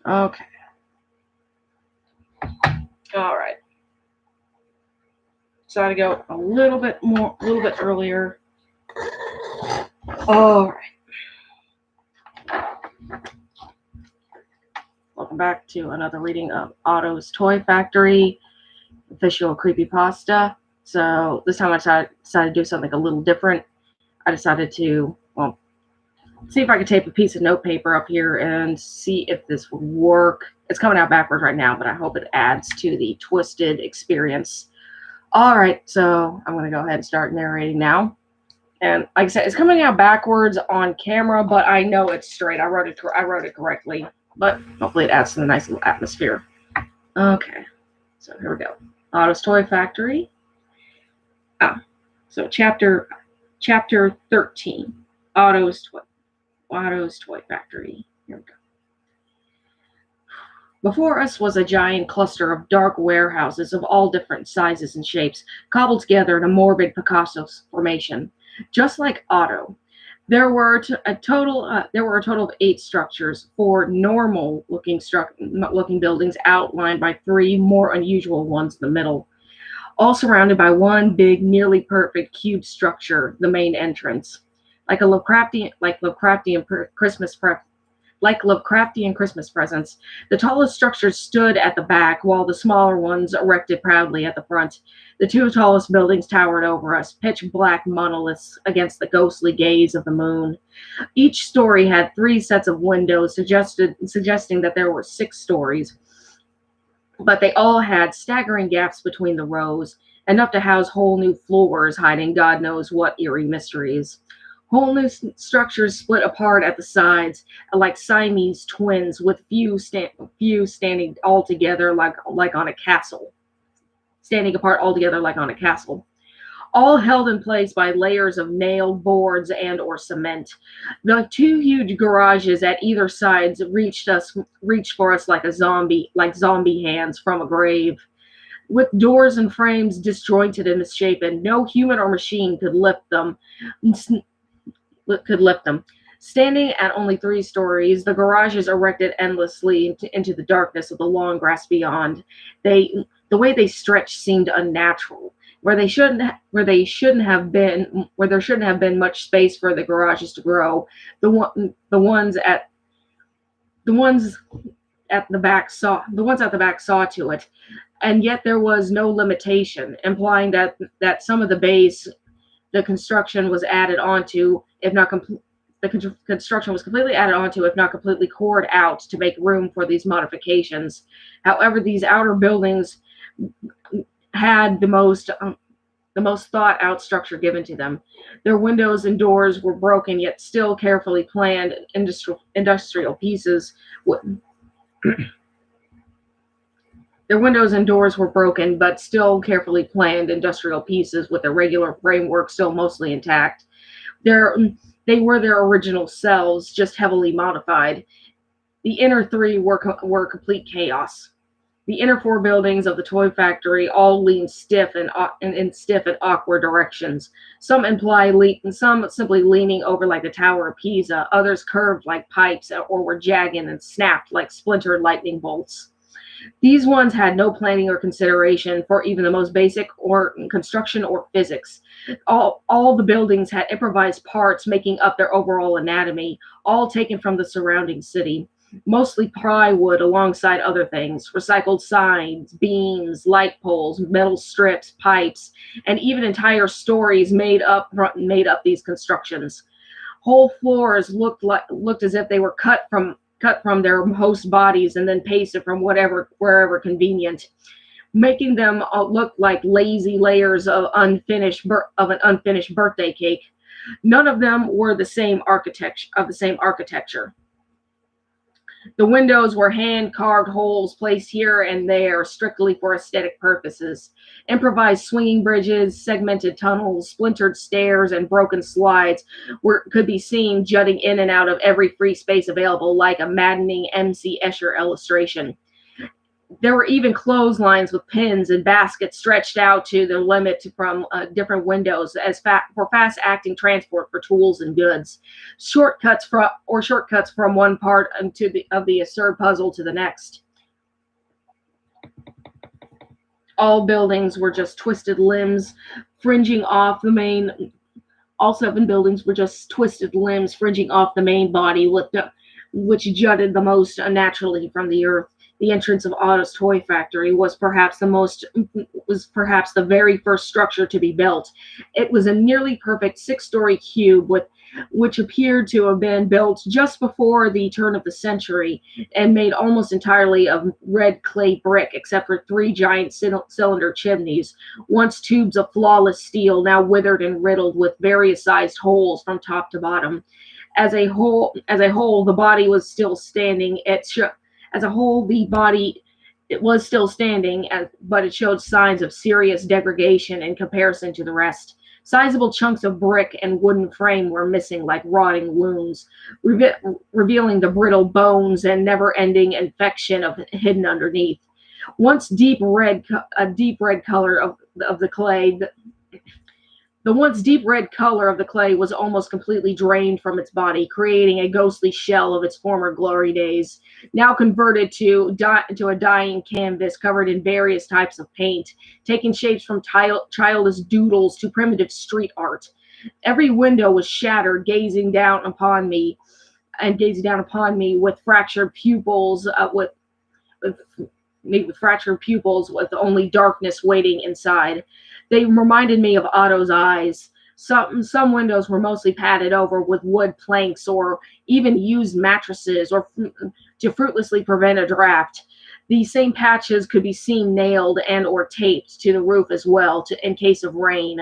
Okay. All right. So I go a little bit earlier. All right. Welcome back to another reading of Otto's Toy Factory, official creepypasta. So this time I decided to do something a little different. I decided to, well, see if I could tape a piece of notepaper up here and see if this would work. It's coming out backwards right now, but I hope it adds to the twisted experience. All right, so I'm going to go ahead and start narrating now. And like I said, it's coming out backwards on camera, but I know it's straight. I wrote it correctly, but hopefully it adds to the nice little atmosphere. Okay, so here we go. Otto's Toy Factory. So chapter 13. Otto's Toy Factory. Here we go. Before us was a giant cluster of dark warehouses of all different sizes and shapes, cobbled together in a morbid Picasso formation. Just like Otto, there were a total of 8 structures, 4 normal-looking buildings outlined by 3 more unusual ones in the middle, all surrounded by one big, nearly perfect cube structure, the main entrance. Like Lovecraftian Christmas presents, the tallest structures stood at the back, while the smaller ones erected proudly at the front. The 2 tallest buildings towered over us, pitch black monoliths against the ghostly gaze of the moon. Each story had 3 sets of windows, suggesting that there were 6 stories, but they all had staggering gaps between the rows, enough to house whole new floors hiding God knows what eerie mysteries. Whole new structures split apart at the sides, like Siamese twins, with few standing all together like on a castle. Standing apart altogether like on a castle. All held in place by layers of nailed boards and or cement. The 2 huge garages at either sides reached for us like zombie hands from a grave. With doors and frames disjointed and misshapen, no human or machine could lift them. Standing at only 3 stories, the garages erected endlessly into the darkness of the long grass beyond. The way they stretched seemed unnatural. Where there shouldn't have been much space for the garages to grow, the ones at the back saw to it, and yet there was no limitation, implying that some of the base the construction was added onto, if not complete. The construction was completely added onto, if not completely cored out, to make room for these modifications. However, these outer buildings had the most thought-out structure given to them. Their windows and doors were broken, yet still carefully planned industrial pieces. Their windows and doors were broken, but still carefully planned industrial pieces with their regular framework still mostly intact. They were their original selves, just heavily modified. The inner 3 were complete chaos. The inner 4 buildings of the toy factory all leaned stiff and in stiff and awkward directions. Some simply leaning over like the Tower of Pisa, others curved like pipes or were jagged and snapped like splintered lightning bolts. These ones had no planning or consideration for even the most basic or construction or physics. All the buildings had improvised parts making up their overall anatomy, all taken from the surrounding city. Mostly plywood alongside other things, recycled signs, beams, light poles, metal strips, pipes, and even entire stories made up these constructions. Whole floors looked as if they were cut from their host bodies and then pasted from wherever convenient, making them look like lazy layers of an unfinished birthday cake. None of them were the same architecture. The windows were hand-carved holes placed here and there strictly for aesthetic purposes. Improvised swinging bridges, segmented tunnels, splintered stairs, and broken slides could be seen jutting in and out of every free space available like a maddening M.C. Escher illustration. There were even clotheslines with pins and baskets stretched out to the limit from different windows for fast-acting transport for tools and goods. Shortcuts from one part of the absurd puzzle to the next. All buildings were just twisted limbs fringing off the main. All seven buildings were just twisted limbs fringing off the main body, which jutted the most unnaturally from the earth. The entrance of Otto's toy factory was perhaps the very first structure to be built. It was a nearly perfect six-story cube which appeared to have been built just before the turn of the century and made almost entirely of red clay brick, except for three giant cylinder chimneys, once tubes of flawless steel, now withered and riddled with various sized holes from top to bottom. As a whole, the body was still standing. As a whole, the body it was still standing, but it showed signs of serious degradation in comparison to the rest. Sizable chunks of brick and wooden frame were missing like rotting wounds, revealing the brittle bones and never-ending infection hidden underneath. Once a deep red color of the clay, the once deep red color of the clay was almost completely drained from its body, creating a ghostly shell of its former glory days, now converted to a dying canvas covered in various types of paint, taking shapes from childish doodles to primitive street art. Every window was shattered, gazing down upon me with fractured pupils, with with fractured pupils with only darkness waiting inside. They reminded me of Otto's eyes. Some windows were mostly padded over with wood planks or even used mattresses to fruitlessly prevent a draft. These same patches could be seen nailed and or taped to the roof as well in case of rain.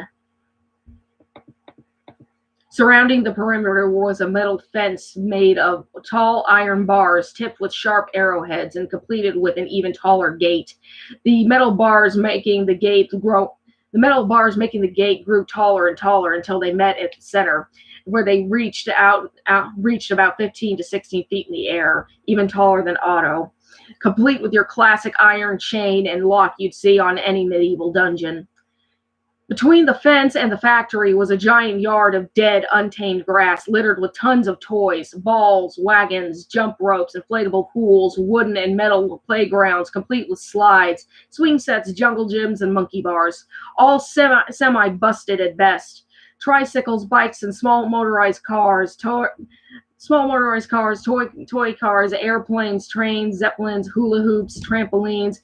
Surrounding the perimeter was a metal fence made of tall iron bars tipped with sharp arrowheads and completed with an even taller gate. The metal bars making the gate grew taller and taller until they met at the center, where they reached about 15 to 16 feet in the air, even taller than Otto, complete with your classic iron chain and lock you'd see on any medieval dungeon. Between the fence and the factory was a giant yard of dead, untamed grass littered with tons of toys, balls, wagons, jump ropes, inflatable pools, wooden and metal playgrounds, complete with slides, swing sets, jungle gyms, and monkey bars, all semi-busted at best. Tricycles, bikes, and toy cars, airplanes, trains, zeppelins, hula hoops, trampolines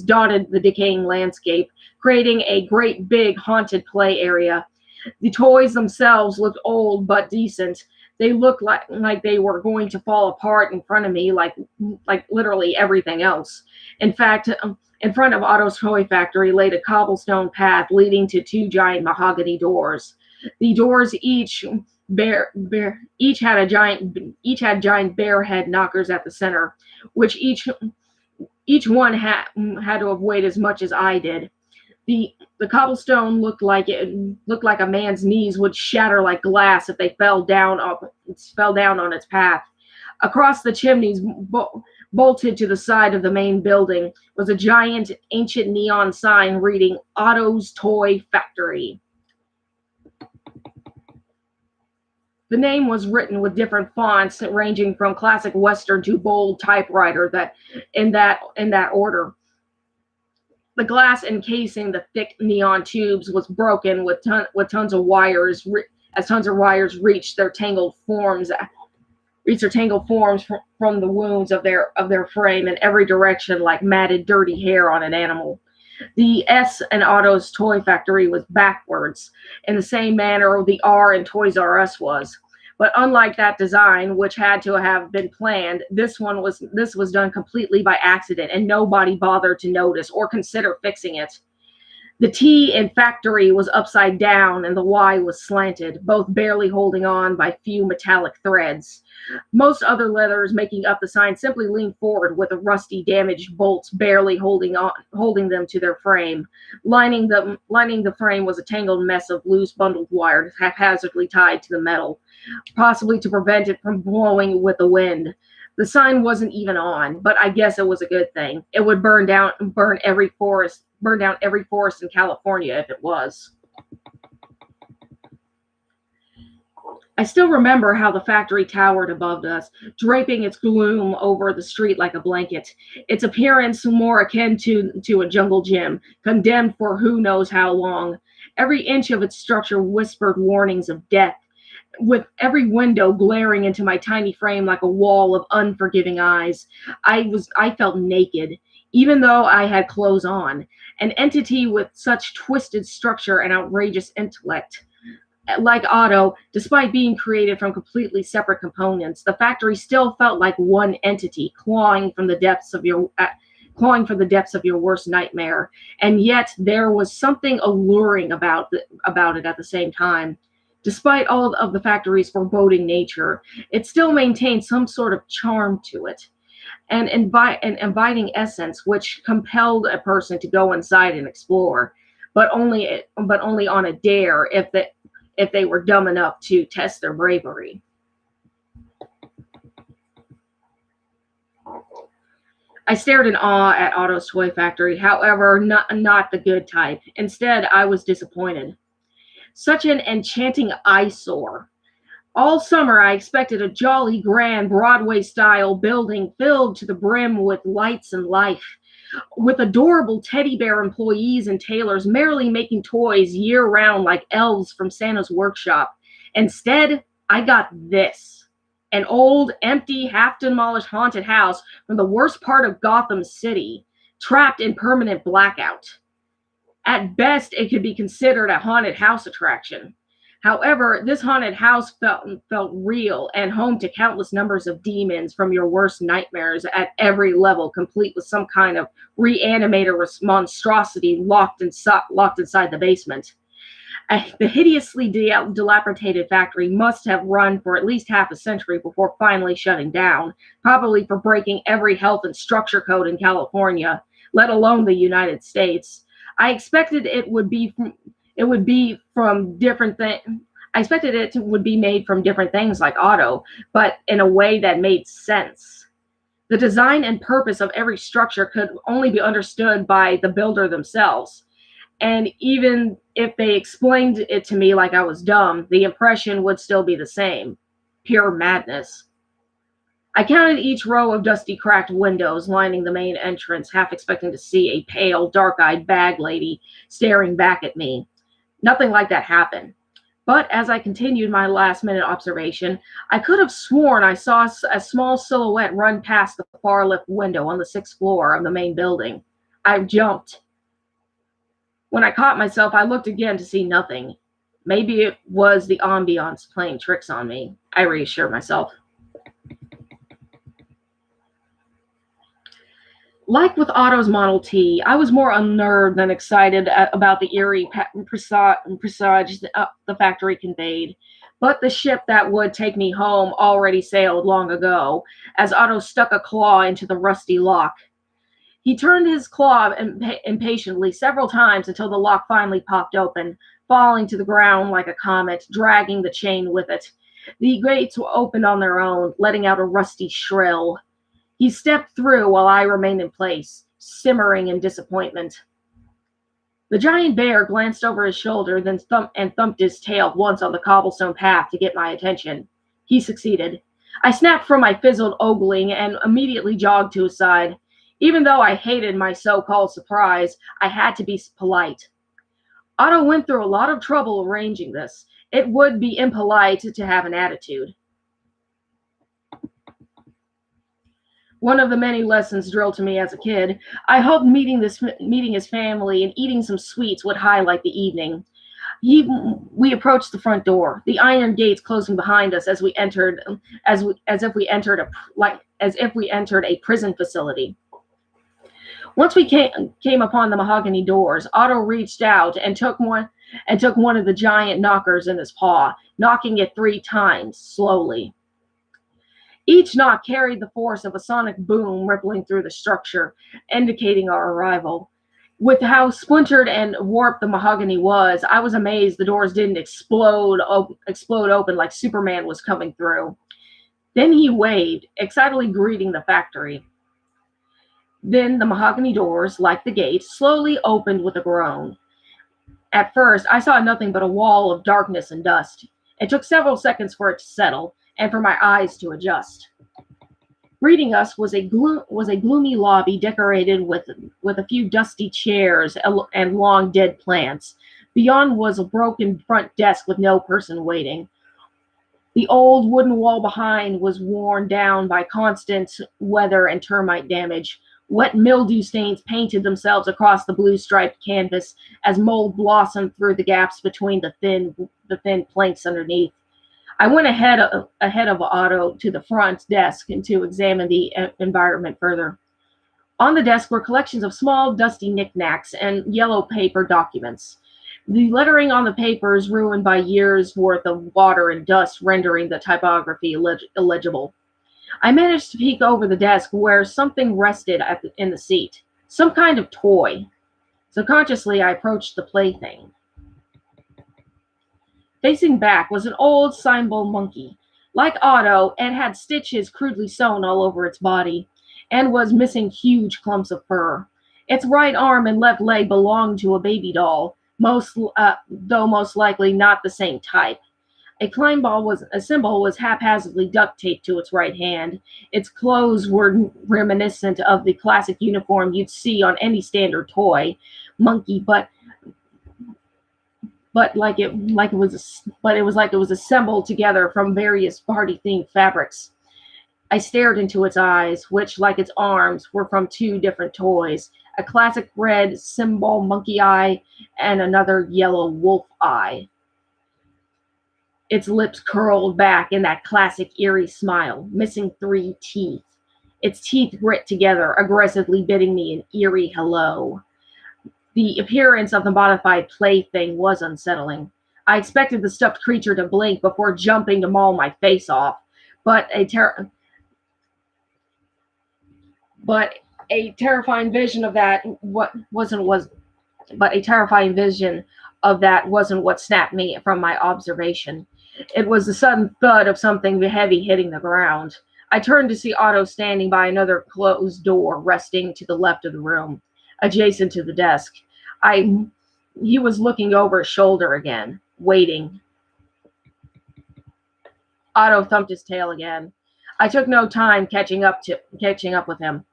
dotted the decaying landscape, creating a great big haunted play area. The toys themselves looked old but decent. They looked like they were going to fall apart in front of me, like literally everything else. In fact, in front of Otto's toy factory laid a cobblestone path leading to two giant mahogany doors. The doors each had giant bear head knockers at the center, which each one had to have weighed as much as I did. The cobblestone looked like a man's knees would shatter like glass if they fell down on its path. Across the chimneys, bolted to the side of the main building, was a giant ancient neon sign reading Otto's Toy Factory. The name was written with different fonts ranging from classic Western to bold typewriter in that order. The glass encasing the thick neon tubes was broken with tons of wires as tons of wires reached their tangled forms from the wounds of their frame in every direction like matted dirty hair on an animal. The S in Otto's Toy Factory was backwards, in the same manner the R in Toys R Us was. But unlike that design, which had to have been planned, this was done completely by accident, and nobody bothered to notice or consider fixing it. The T in factory was upside down and the Y was slanted, both barely holding on by few metallic threads. Most other letters making up the sign simply leaned forward with the rusty, damaged bolts barely holding them to their frame. Lining the frame was a tangled mess of loose bundled wire haphazardly tied to the metal, possibly to prevent it from blowing with the wind. The sign wasn't even on, but I guess it was a good thing. It would burn down every forest in California if it was. I still remember how the factory towered above us, draping its gloom over the street like a blanket, its appearance more akin to a jungle gym, condemned for who knows how long. Every inch of its structure whispered warnings of death, with every window glaring into my tiny frame like a wall of unforgiving eyes. I felt naked, even though I had clothes on, an entity with such twisted structure and outrageous intellect. Like Otto, despite being created from completely separate components, the factory still felt like one entity clawing for the depths of your worst nightmare. And yet there was something alluring about it at the same time. Despite all of the factory's foreboding nature, it still maintained some sort of charm to it, an inviting essence which compelled a person to go inside and explore, but only on a dare if they were dumb enough to test their bravery. I stared in awe at Otto's toy factory, however, not the good type. Instead, I was disappointed. Such an enchanting eyesore. All summer, I expected a jolly, grand, Broadway style building filled to the brim with lights and life, with adorable teddy bear employees and tailors merrily making toys year round like elves from Santa's workshop. Instead, I got this: an old, empty, half demolished haunted house from the worst part of Gotham City, trapped in permanent blackout. At best, it could be considered a haunted house attraction. However, this haunted house felt real and home to countless numbers of demons from your worst nightmares at every level, complete with some kind of reanimator monstrosity locked inside the basement. The hideously dilapidated factory must have run for at least half a century before finally shutting down, probably for breaking every health and structure code in California, let alone the United States. I expected it would be from different things. I expected would be made from different things like Otto, but in a way that made sense. The design and purpose of every structure could only be understood by the builder themselves. And even if they explained it to me like I was dumb, the impression would still be the same: pure madness. I counted each row of dusty, cracked windows lining the main entrance, half expecting to see a pale, dark-eyed bag lady staring back at me. Nothing like that happened. But as I continued my last-minute observation, I could have sworn I saw a small silhouette run past the far left window on the sixth floor of the main building. I jumped. When I caught myself, I looked again to see nothing. Maybe it was the ambiance playing tricks on me, I reassured myself. Like with Otto's Model T, I was more unnerved than excited about the eerie presage the factory conveyed. But the ship that would take me home already sailed long ago, as Otto stuck a claw into the rusty lock. He turned his claw impatiently several times until the lock finally popped open, falling to the ground like a comet, dragging the chain with it. The gates opened on their own, letting out a rusty shrill. He stepped through while I remained in place, simmering in disappointment. The giant bear glanced over his shoulder, then thumped his tail once on the cobblestone path to get my attention. He succeeded. I snapped from my fizzled ogling and immediately jogged to his side. Even though I hated my so-called surprise, I had to be polite. Otto went through a lot of trouble arranging this. It would be impolite to have an attitude. One of the many lessons drilled to me as a kid. I hoped meeting his family and eating some sweets would highlight the evening. We approached the front door, the iron gates closing behind us as if we entered a prison facility. Once we came upon the mahogany doors, Otto reached out and took one of the giant knockers in his paw, knocking it 3 times slowly. Each knock carried the force of a sonic boom rippling through the structure, indicating our arrival. With how splintered and warped the mahogany was, I was amazed the doors didn't explode open like Superman was coming through. Then he waved, excitedly greeting the factory. Then the mahogany doors, like the gate, slowly opened with a groan. At first, I saw nothing but a wall of darkness and dust. It took several seconds for it to settle and for my eyes to adjust. Greeting us was a gloomy lobby decorated with a few dusty chairs and long dead plants. Beyond was a broken front desk with no person waiting. The old wooden wall behind was worn down by constant weather and termite damage. Wet mildew stains painted themselves across the blue striped canvas as mold blossomed through the gaps between the thin planks underneath. I went ahead of Otto to the front desk and to examine the environment further. On the desk were collections of small, dusty knickknacks and yellow paper documents. The lettering on the papers ruined by years' worth of water and dust, rendering the typography illegible. I managed to peek over the desk where something rested in the seat. Some kind of toy. Subconsciously, I approached the plaything. Facing back was an old cymbal monkey. Like Otto, it had stitches crudely sewn all over its body and was missing huge clumps of fur. Its right arm and left leg belonged to a baby doll, though most likely not the same type. A symbol was haphazardly duct taped to its right hand. Its clothes were reminiscent of the classic uniform you'd see on any standard toy monkey, but it was like it was assembled together from various party themed fabrics. I stared into its eyes, which, like its arms, were from two different toys, a classic red symbol monkey eye and another yellow wolf eye. Its lips curled back in that classic eerie smile, missing three teeth. Its teeth grit together, aggressively bidding me an eerie hello. The appearance of the modified plaything was unsettling. I expected the stuffed creature to blink before jumping to maul my face off, but but a terrifying vision of that what wasn't was but a terrifying vision of that wasn't what snapped me from my observation. It was the sudden thud of something heavy hitting the ground. I turned to see Otto standing by another closed door, resting to the left of the room, adjacent to the desk. I He was looking over his shoulder again, waiting. Otto thumped his tail again. I took no time catching up with him.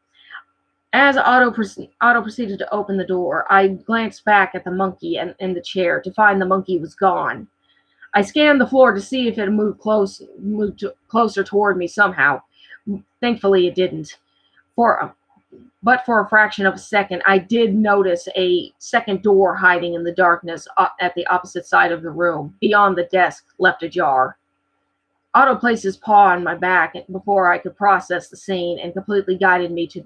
As Otto proceeded to open the door, I glanced back at the monkey and in the chair to find the monkey was gone. I scanned the floor to see if it moved closer toward me somehow. Thankfully, it didn't. But for a fraction of a second, I did notice a second door hiding in the darkness at the opposite side of the room, beyond the desk, left ajar. Otto placed his paw on my back before I could process the scene and guided me to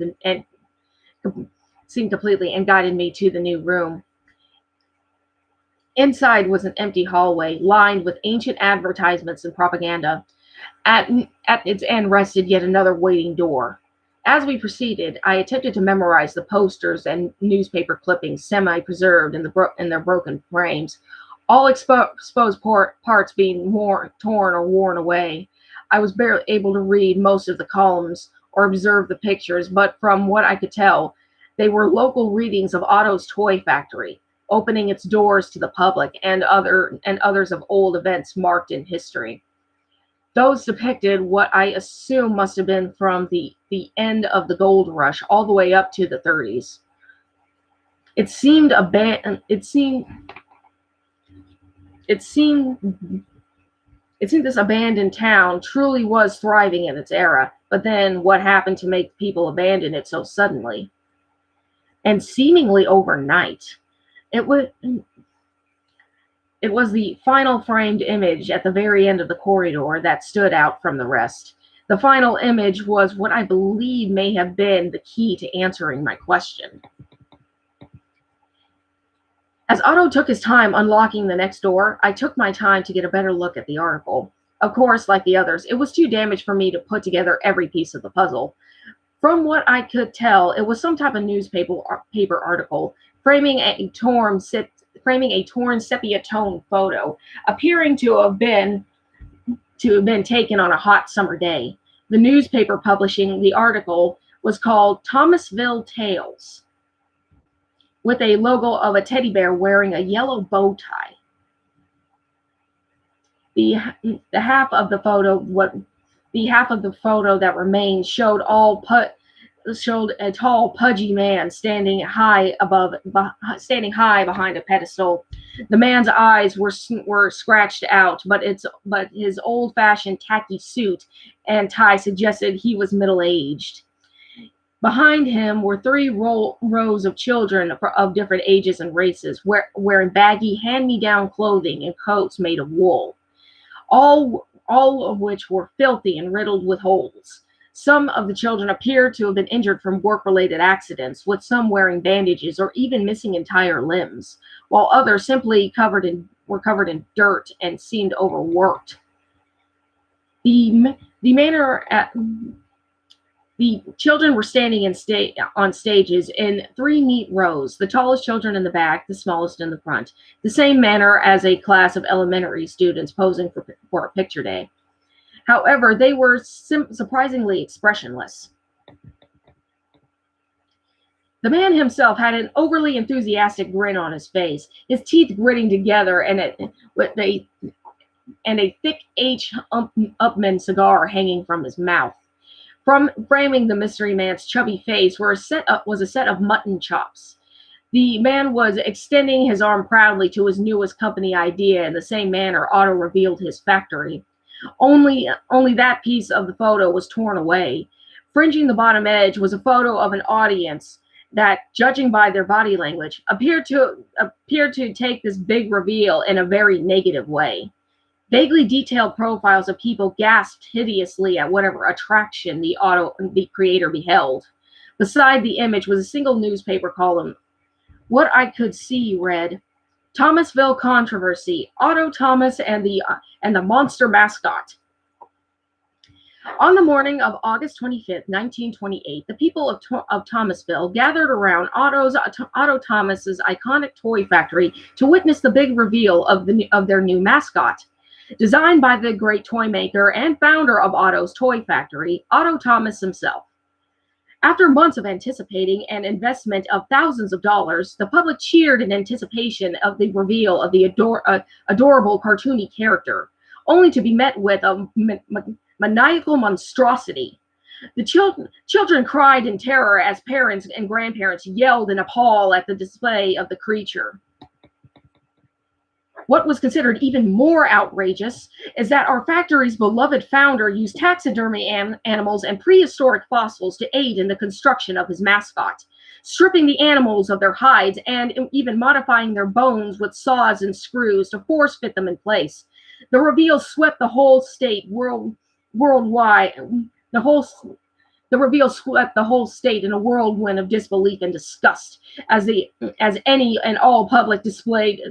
the new room. Inside was an empty hallway lined with ancient advertisements and propaganda. At, at its end rested yet another waiting door. As we proceeded, I attempted to memorize the posters and newspaper clippings semi-preserved in their broken frames, all exposed parts being more torn or worn away. I was barely able to read most of the columns or observe the pictures, but from what I could tell, they were local readings of Otto's toy factory, opening its doors to the public and others of old events marked in history. Those depicted what I assume must have been from the end of the gold rush all the way up to the 30s. It seemed aban- it seemed this abandoned town truly was thriving in its era, but then what happened to make people abandon it so suddenly and seemingly overnight? It was It was the final framed image at the very end of the corridor that stood out from the rest. The final image was what I believe may have been the key to answering my question. As Otto took his time unlocking the next door, I took my time to get a better look at the article. Of course, like the others, it was too damaged for me to put together every piece of the puzzle. From what I could tell, it was some type of paper article framing a torn sepia tone photo, appearing to have been taken on a hot summer day. The newspaper publishing the article was called Thomasville Tales, with a logo of a teddy bear wearing a yellow bow tie. The, the half of the photo that remained showed a tall, pudgy man standing high behind a pedestal. The man's eyes were scratched out, but his old-fashioned tacky suit and tie suggested he was middle-aged. Behind him were three rows of children of different ages and races, wearing baggy, hand-me-down clothing and coats made of wool, all of which were filthy and riddled with holes. Some of the children appeared to have been injured from work-related accidents, with some wearing bandages or even missing entire limbs, while others simply were covered in dirt and seemed overworked. The children were standing on stages in three neat rows, the tallest children in the back, the smallest in the front, the same manner as a class of elementary students posing for a picture day. However, they were surprisingly expressionless. The man himself had an overly enthusiastic grin on his face, his teeth gritting together, and a thick H. Upman cigar hanging from his mouth. Framing the mystery man's chubby face was a set of mutton chops. The man was extending his arm proudly to his newest company idea in the same manner Otto revealed his factory. Only that piece of the photo was torn away. Fringing the bottom edge was a photo of an audience that, judging by their body language, appeared to take this big reveal in a very negative way. Vaguely detailed profiles of people gasped hideously at whatever attraction the creator beheld. Beside the image was a single newspaper column. What I could see read, "Thomasville Controversy, Otto Thomas and the Monster Mascot." On the morning of August 25th, 1928, the people of Thomasville gathered around Otto Thomas's iconic toy factory to witness the big reveal of their new mascot. Designed by the great toy maker and founder of Otto's Toy Factory, Otto Thomas himself. After months of anticipating an investment of thousands of dollars, the public cheered in anticipation of the reveal of the adorable cartoony character, only to be met with a maniacal monstrosity. The children cried in terror as parents and grandparents yelled in appall at the display of the creature. What was considered even more outrageous is that our factory's beloved founder used taxidermy animals and prehistoric fossils to aid in the construction of his mascot, stripping the animals of their hides and even modifying their bones with saws and screws to force fit them in place. The reveal swept the whole state worldwide. The reveal swept the whole state in a whirlwind of disbelief and disgust as any and all public displayed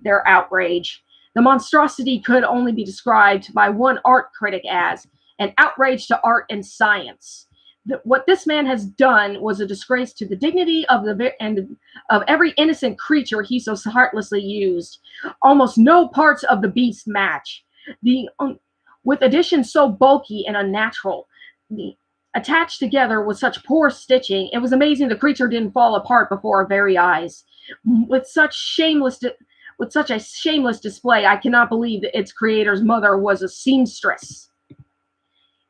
their outrage. The monstrosity could only be described by one art critic as an outrage to art and science. What this man has done was a disgrace to the dignity of every innocent creature he so heartlessly used. Almost no parts of the beast match. With additions so bulky and unnatural, attached together with such poor stitching, it was amazing the creature didn't fall apart before our very eyes. With such a shameless display, I cannot believe that its creator's mother was a seamstress.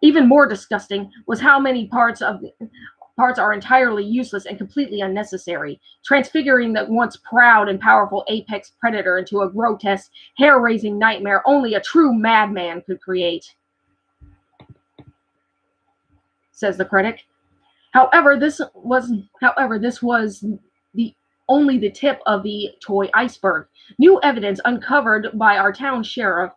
Even more disgusting was how many parts are entirely useless and completely unnecessary, transfiguring the once proud and powerful apex predator into a grotesque, hair-raising nightmare only a true madman could create, says the critic. However, this was only the tip of the toy iceberg. New evidence uncovered by our town sheriff.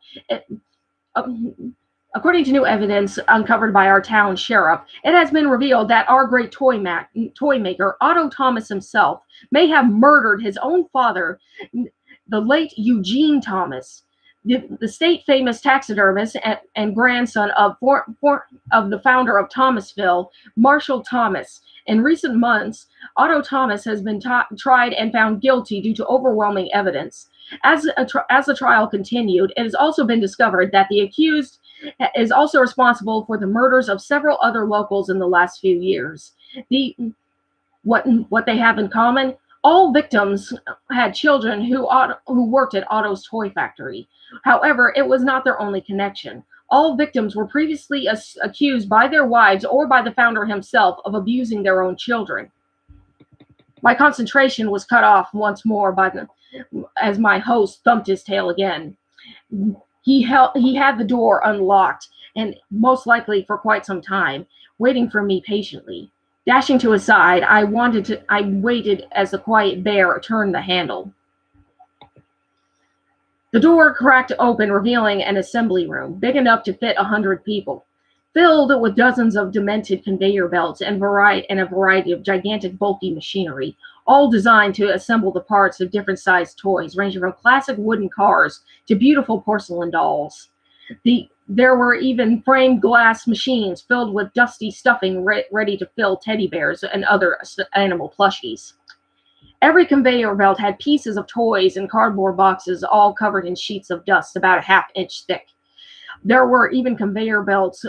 According to new evidence uncovered by our town sheriff, it has been revealed that our great toy maker, Otto Thomas himself, may have murdered his own father, the late Eugene Thomas, the state-famous taxidermist and grandson of the founder of Thomasville, Marshall Thomas. In recent months, Otto Thomas has been tried and found guilty due to overwhelming evidence. As the trial continued, it has also been discovered that the accused is also responsible for the murders of several other locals in the last few years. The what they have in common? All victims had children who worked at Otto's toy factory. However, it was not their only connection. All victims were previously accused by their wives or by the founder himself of abusing their own children. My concentration was cut off once more as my host thumped his tail again. He had the door unlocked, and most likely for quite some time, waiting for me patiently. Dashing to his side, I waited as the quiet bear turned the handle. The door cracked open, revealing an assembly room, big enough to fit 100 people, filled with dozens of demented conveyor belts and a variety of gigantic bulky machinery, all designed to assemble the parts of different sized toys, ranging from classic wooden cars to beautiful porcelain dolls. There were even framed glass machines filled with dusty stuffing ready to fill teddy bears and other animal plushies. Every conveyor belt had pieces of toys in cardboard boxes, all covered in sheets of dust about a half-inch thick. There were even conveyor belts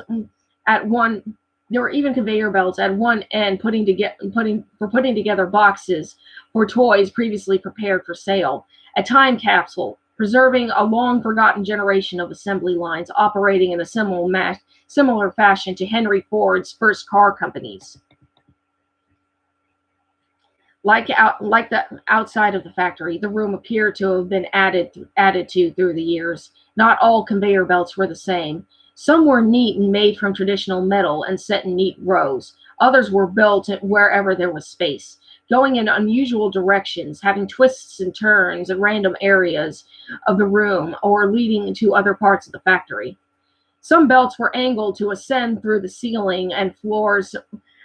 at one. There were even conveyor belts at one end putting together boxes for toys previously prepared for sale. A time capsule preserving a long-forgotten generation of assembly lines operating in a similar fashion to Henry Ford's first car companies. Like the outside of the factory, the room appeared to have been added to through the years. Not all conveyor belts were the same. Some were neat and made from traditional metal and set in neat rows. Others were built wherever there was space, going in unusual directions, having twists and turns in random areas of the room or leading to other parts of the factory. Some belts were angled to ascend through the ceiling and floors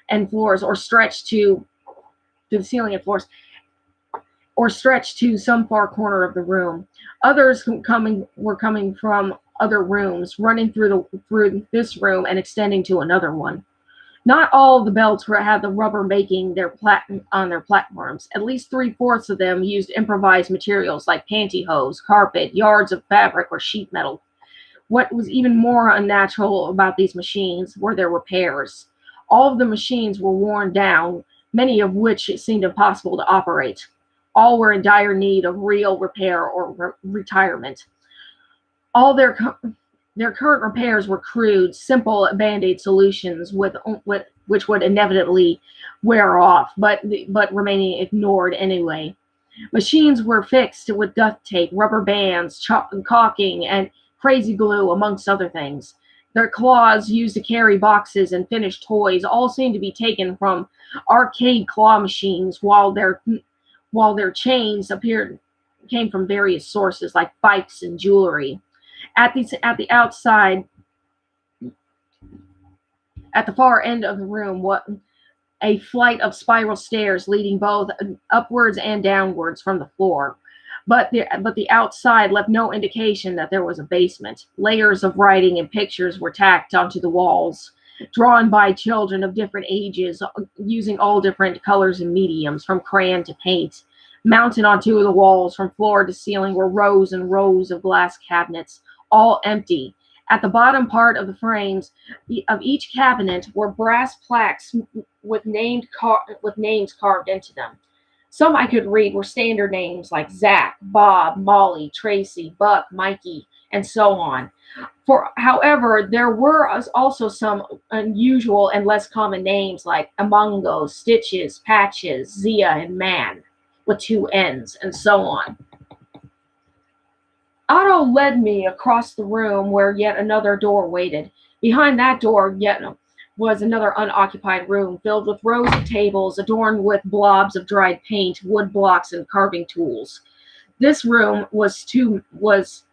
or stretch to the ceiling and floors or stretched to some far corner of the room. Others were coming from other rooms, running through this room and extending to another one. Not all of the belts had the rubber making on their platforms. At least 3/4 of them used improvised materials like pantyhose, carpet, yards of fabric, or sheet metal. What was even more unnatural about these machines were their repairs. All of the machines were worn down, many of which it seemed impossible to operate. All were in dire need of real repair or retirement. All their current repairs were crude, simple band-aid solutions which would inevitably wear off, but remaining ignored anyway. Machines were fixed with duct tape, rubber bands, caulking, and crazy glue, amongst other things. Their claws used to carry boxes and finished toys all seemed to be taken from arcade claw machines, while their chains came from various sources like bikes and jewelry. At the outside, at the far end of the room, a flight of spiral stairs leading both upwards and downwards from the floor. But the outside left no indication that there was a basement. Layers of writing and pictures were tacked onto the walls, drawn by children of different ages, using all different colors and mediums, from crayon to paint. Mounted onto the walls from floor to ceiling were rows and rows of glass cabinets, all empty. At the bottom part of the frames of each cabinet were brass plaques with names carved into them. Some I could read were standard names like Zach, Bob, Molly, Tracy, Buck, Mikey, and so on. However, there were also some unusual and less common names like Amongo, Stitches, Patches, Zia, and Man, with 2 N's, and so on. Otto led me across the room where yet another door waited. Behind that door yet was another unoccupied room filled with rows of tables adorned with blobs of dried paint, wood blocks, and carving tools. This room too was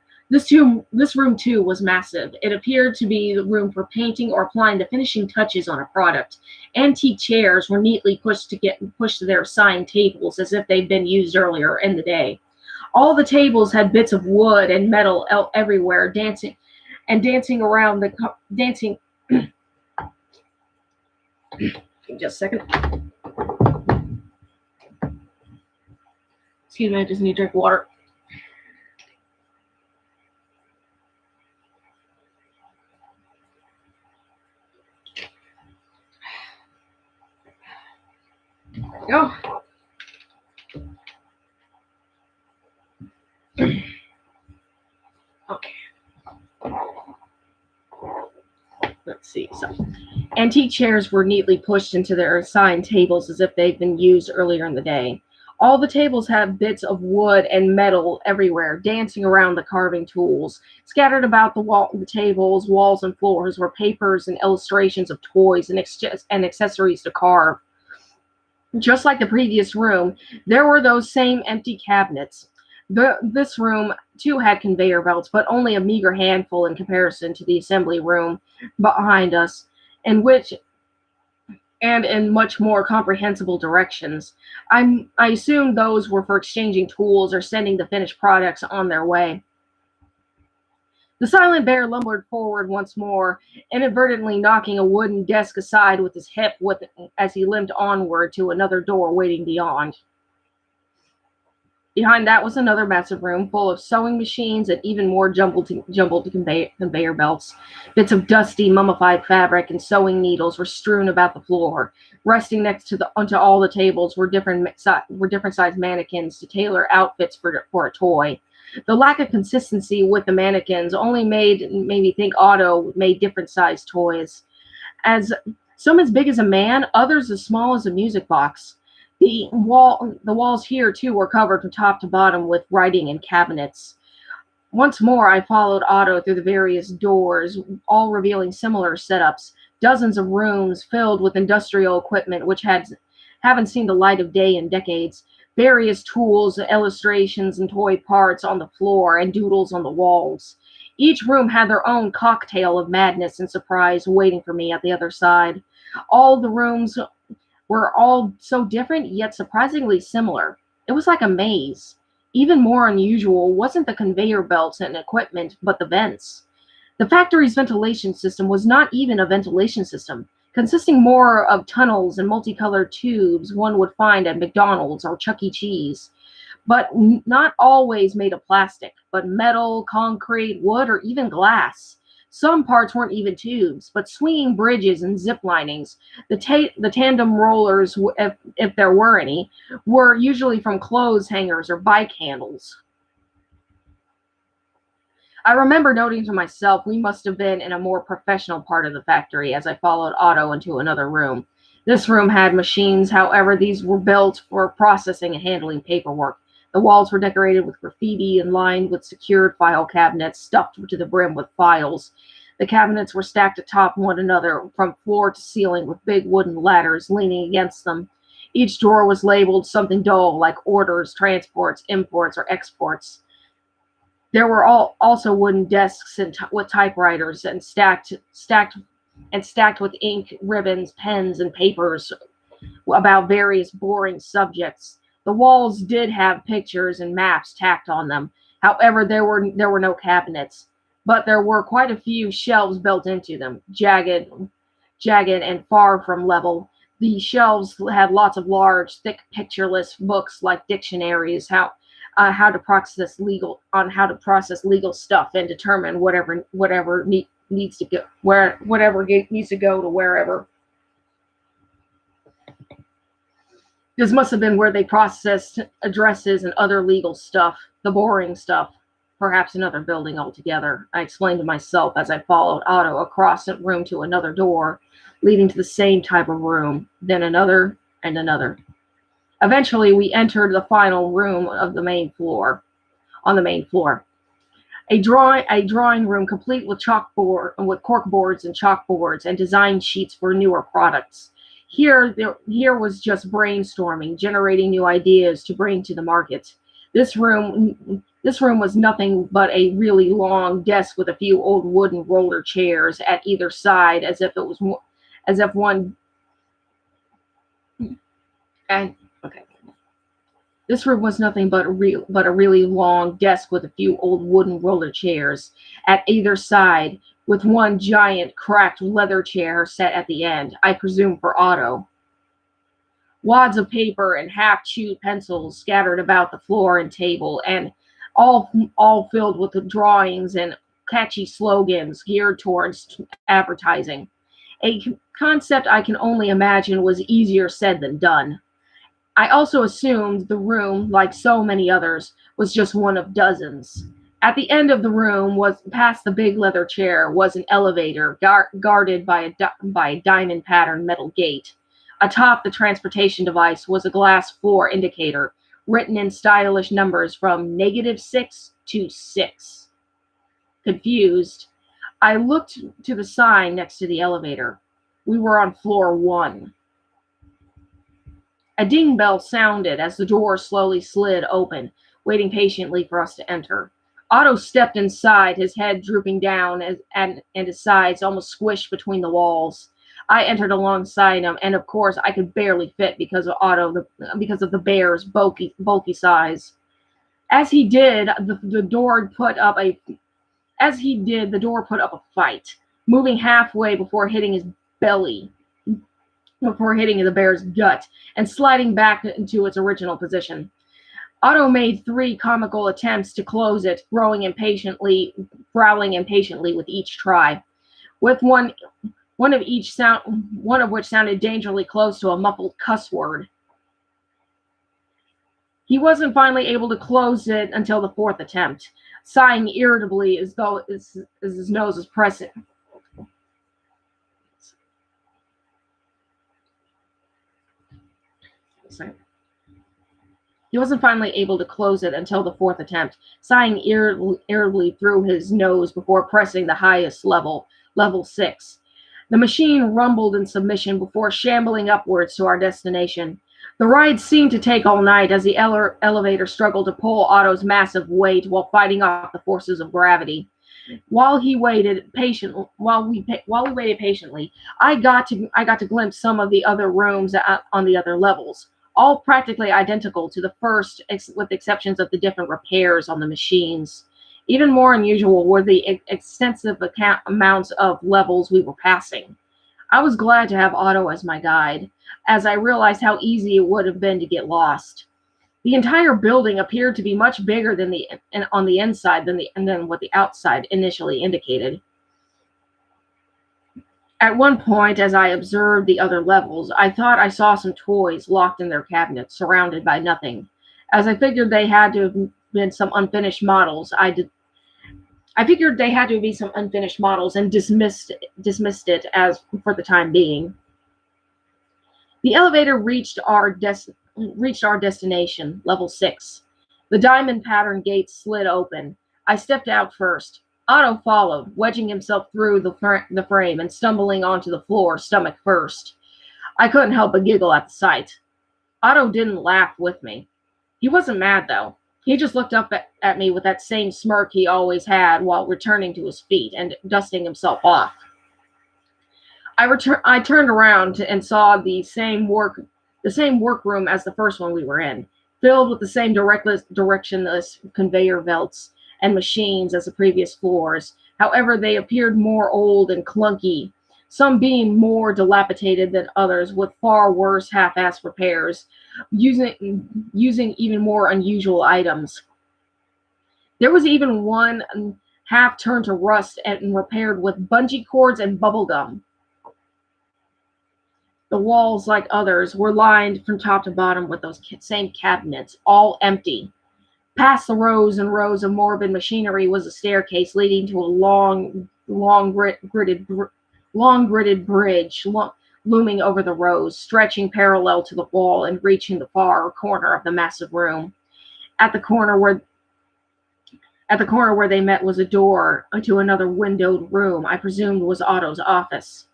massive. It appeared to be the room for painting or applying the finishing touches on a product. Antique chairs were neatly pushed to their assigned tables as if they'd been used earlier in the day. All the tables had bits of wood and metal everywhere, dancing around dancing. Just a second. Excuse me, I just need to drink water. Oh, okay. Let's see. So, antique chairs were neatly pushed into their assigned tables as if they'd been used earlier in the day. All the tables have bits of wood and metal everywhere, dancing around the carving tools. Scattered about the tables, walls, and floors were papers and illustrations of toys and accessories to carve. Just like the previous room, there were those same empty cabinets. This room, too, had conveyor belts, but only a meager handful in comparison to the assembly room behind us, in which and in much more comprehensible directions. I assumed those were for exchanging tools or sending the finished products on their way. The silent bear lumbered forward once more, inadvertently knocking a wooden desk aside with his hip as he limped onward to another door waiting beyond. Behind that was another massive room full of sewing machines and even more jumbled conveyor belts. Bits of dusty, mummified fabric and sewing needles were strewn about the floor. Resting next to onto all the tables were different sized mannequins to tailor outfits for a toy. The lack of consistency with the mannequins only made me think Otto made different sized toys. As some as big as a man, others as small as a music box. The walls here too were covered from top to bottom with writing and cabinets. Once more, I followed Otto through the various doors, all revealing similar setups. Dozens of rooms filled with industrial equipment which haven't seen the light of day in decades. Various tools, illustrations, and toy parts on the floor, and doodles on the walls. Each room had their own cocktail of madness and surprise waiting for me at the other side. All the rooms were all so different yet surprisingly similar. It was like a maze. Even more unusual wasn't the conveyor belts and equipment, but the vents. The factory's ventilation system was not even a ventilation system, consisting more of tunnels and multicolored tubes one would find at McDonald's or Chuck E. Cheese, but not always made of plastic, but metal, concrete, wood, or even glass. Some parts weren't even tubes, but swinging bridges and zip linings. The tandem rollers, if there were any, were usually from clothes hangers or bike handles. I remember noting to myself we must have been in a more professional part of the factory as I followed Otto into another room. This room had machines, however, these were built for processing and handling paperwork. The walls were decorated with graffiti and lined with secured file cabinets stuffed to the brim with files. The cabinets were stacked atop one another from floor to ceiling with big wooden ladders leaning against them. Each drawer was labeled something dull like orders, transports, imports, or exports. There were also wooden desks with typewriters and stacked with ink, ribbons, pens, and papers about various boring subjects. The walls did have pictures and maps tacked on them. However, there were no cabinets, but there were quite a few shelves built into them, jagged and far from level. The shelves had lots of large, thick, pictureless books like dictionaries, how to process legal stuff and determine needs to go needs to go to wherever. This must have been where they processed addresses and other legal stuff, the boring stuff. Perhaps another building altogether, I explained to myself as I followed Otto across the room to another door, leading to the same type of room, then another and another. Eventually, we entered the final room of the main floor. On the main floor, a drawing room complete with corkboards and chalkboards and design sheets for newer products. Here was just brainstorming, generating new ideas to bring to the market. This room was nothing but a really long desk with a few old wooden roller chairs at either side, as if one. And okay. This room was nothing but a really long desk with a few old wooden roller chairs at either side, with one giant cracked leather chair set at the end, I presume for Otto. Wads of paper and half-chewed pencils scattered about the floor and table, and all filled with the drawings and catchy slogans geared towards advertising. A concept I can only imagine was easier said than done. I also assumed the room, like so many others, was just one of dozens. At the end of the room, was past the big leather chair, was an elevator guarded by a diamond patterned metal gate. Atop the transportation device was a glass floor indicator, written in stylish numbers from -6 to 6. Confused, I looked to the sign next to the elevator. We were on floor 1. A ding bell sounded as the door slowly slid open, waiting patiently for us to enter. Otto stepped inside, his head drooping down and his sides almost squished between the walls. I entered alongside him, and of course I could barely fit because of because of the bear's bulky size. As he did, the door put up a as he did, the door put up a fight, moving halfway belly before hitting the bear's gut and sliding back into its original position. Otto made 3 comical attempts to close it, growling growling impatiently with each try, with one of which sounded dangerously close to a muffled cuss word. He wasn't finally able to close it until the 4th attempt, sighing irritably as though his nose was pressing. He wasn't finally able to close it until the 4th attempt, sighing irritably through his nose before pressing the highest level 6. The machine rumbled in submission before shambling upwards to our destination. The ride seemed to take all night as the elevator struggled to pull Otto's massive weight while fighting off the forces of gravity. While we waited patiently, I got to glimpse some of the other rooms on the other levels, all practically identical to the first, with exceptions of the different repairs on the machines. Even more unusual were the extensive amounts of levels we were passing. I was glad to have Otto as my guide, as I realized how easy it would have been to get lost. The entire building appeared to be much bigger on the inside than what the outside initially indicated. At one point, as I observed the other levels, I thought I saw some toys locked in their cabinets, surrounded by nothing. As I figured they had to have been some unfinished models, I figured they had to be some unfinished models and dismissed it as for the time being. The elevator reached our destination, level 6. The diamond pattern gate slid open. I stepped out first. Otto followed, wedging himself through the frame and stumbling onto the floor, stomach first. I couldn't help but giggle at the sight. Otto didn't laugh with me. He wasn't mad, though. He just looked up at me with that same smirk he always had while returning to his feet and dusting himself off. I turned around and saw the same workroom as the first one we were in, filled with the same directionless conveyor belts and machines as the previous floors. However, they appeared more old and clunky, some being more dilapidated than others, with far worse half-assed repairs, using even more unusual items. There was even one half turned to rust and repaired with bungee cords and bubble gum. The walls, like others, were lined from top to bottom with those same cabinets, all empty. Past the rows and rows of morbid machinery was a staircase leading to a long gridded bridge looming over the rows, stretching parallel to the wall and reaching the far corner of the massive room. At the corner where they met was a door to another windowed room I presumed was Otto's office.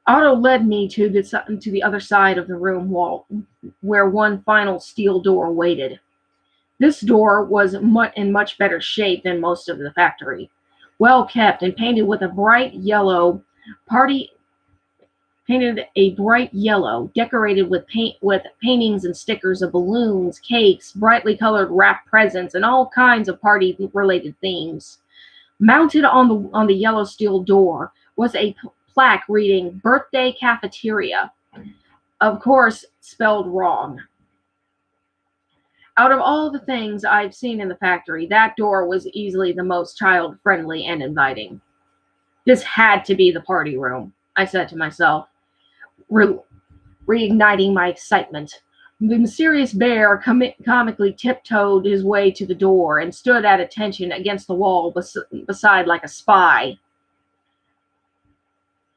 Otto led me to the other side of the room wall, where one final steel door waited. This door was in much better shape than most of the factory, well kept and painted a bright yellow, decorated with paintings and stickers of balloons, cakes, brightly colored wrapped presents, and all kinds of party-related themes. Mounted on the yellow steel door was a plaque reading "Birthday Cafeteria," of course spelled wrong. Out of all the things I've seen in the factory, that door was easily the most child-friendly and inviting. This had to be the party room, I said to myself, reigniting my excitement. The mysterious bear comically tiptoed his way to the door and stood at attention against the wall beside like a spy.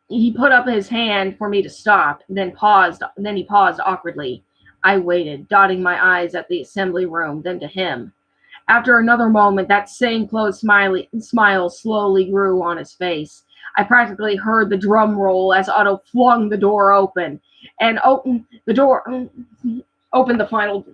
He put up his hand for me to stop, then paused. Then he paused awkwardly. I waited, dotting my I's at the assembly room, then to him. After another moment, that same closed smile slowly grew on his face. I practically heard the drum roll as Otto flung the door open and opened the door. Opened the final.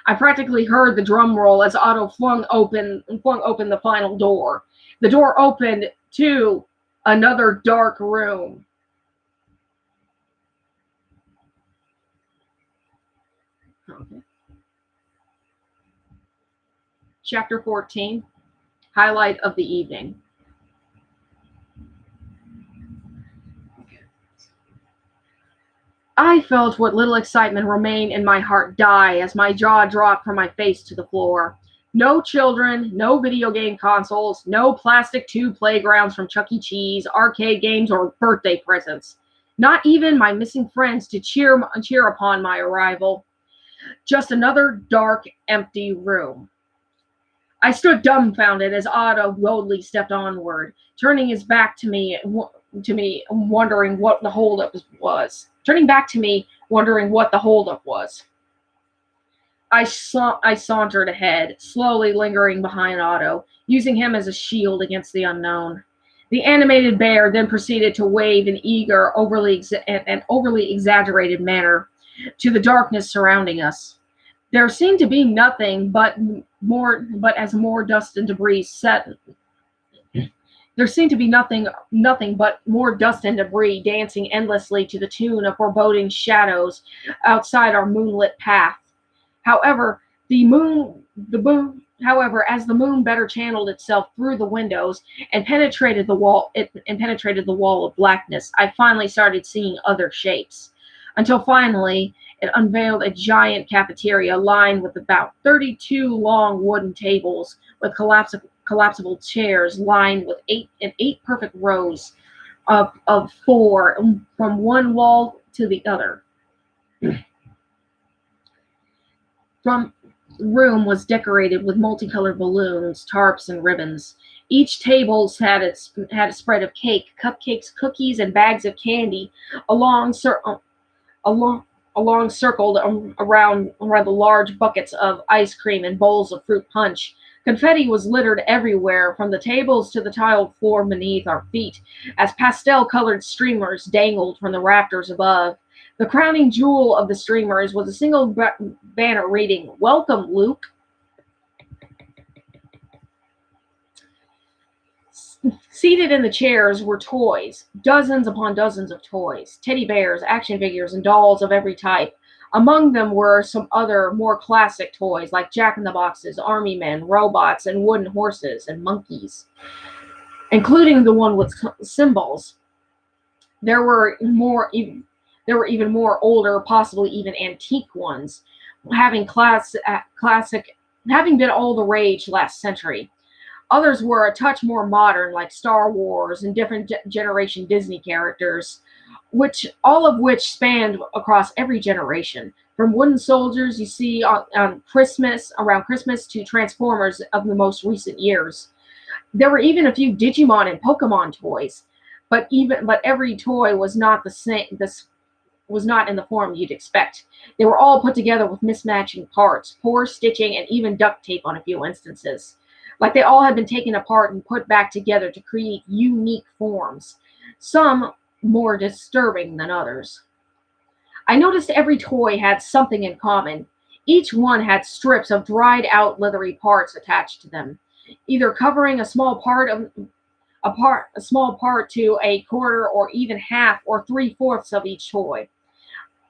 I practically heard the drum roll as Otto flung open the final door. The door opened to another dark room. Okay. Chapter 14, highlight of the evening. I felt what little excitement remained in my heart die as my jaw dropped from my face to the floor. No children, no video game consoles, no plastic tube playgrounds from Chuck E. Cheese, arcade games, or birthday presents. Not even my missing friends to cheer upon my arrival. Just another dark, empty room. I stood dumbfounded as Otto boldly stepped onward, turning his back to me, wondering what the holdup was. Turning back to me, wondering what the holdup was. I sauntered ahead, slowly lingering behind Otto, using him as a shield against the unknown. The animated bear then proceeded to wave in an overly exaggerated manner to the darkness surrounding us. There seemed to be nothing but as more dust and debris set. There seemed to be nothing but more dust and debris dancing endlessly to the tune of foreboding shadows outside our moonlit path. However, as the moon better channeled itself through the windows and penetrated the wall of blackness, I finally started seeing other shapes. Until finally, it unveiled a giant cafeteria lined with about 32 long wooden tables with collapsible chairs lined with eight perfect rows of four from one wall to the other. From room was decorated with multicolored balloons, tarps, and ribbons. Each table had a spread of cake, cupcakes, cookies, and bags of candy, along along circled around the large buckets of ice cream and bowls of fruit punch. Confetti was littered everywhere, from the tables to the tiled floor beneath our feet, as pastel-colored streamers dangled from the rafters above. The crowning jewel of the streamers was a single banner reading, "Welcome, Luke." Seated in the chairs were toys, dozens upon dozens of toys, teddy bears, action figures, and dolls of every type. Among them were some other, more classic toys like Jack-in-the-Boxes, army men, robots, and wooden horses and monkeys, including the one with cymbals. There were even more older, possibly even antique ones, having been all the rage last century. Others were a touch more modern, like Star Wars and different generation Disney characters, all of which spanned across every generation, from wooden soldiers you see on around Christmas, to Transformers of the most recent years. There were even a few Digimon and Pokemon toys, but every toy was not the same. This was not in the form you'd expect. They were all put together with mismatching parts, poor stitching, and even duct tape on a few instances. Like they all had been taken apart and put back together to create unique forms, some more disturbing than others. I noticed every toy had something in common. Each one had strips of dried out leathery parts attached to them, either covering a small part to a quarter or even half or three-fourths of each toy.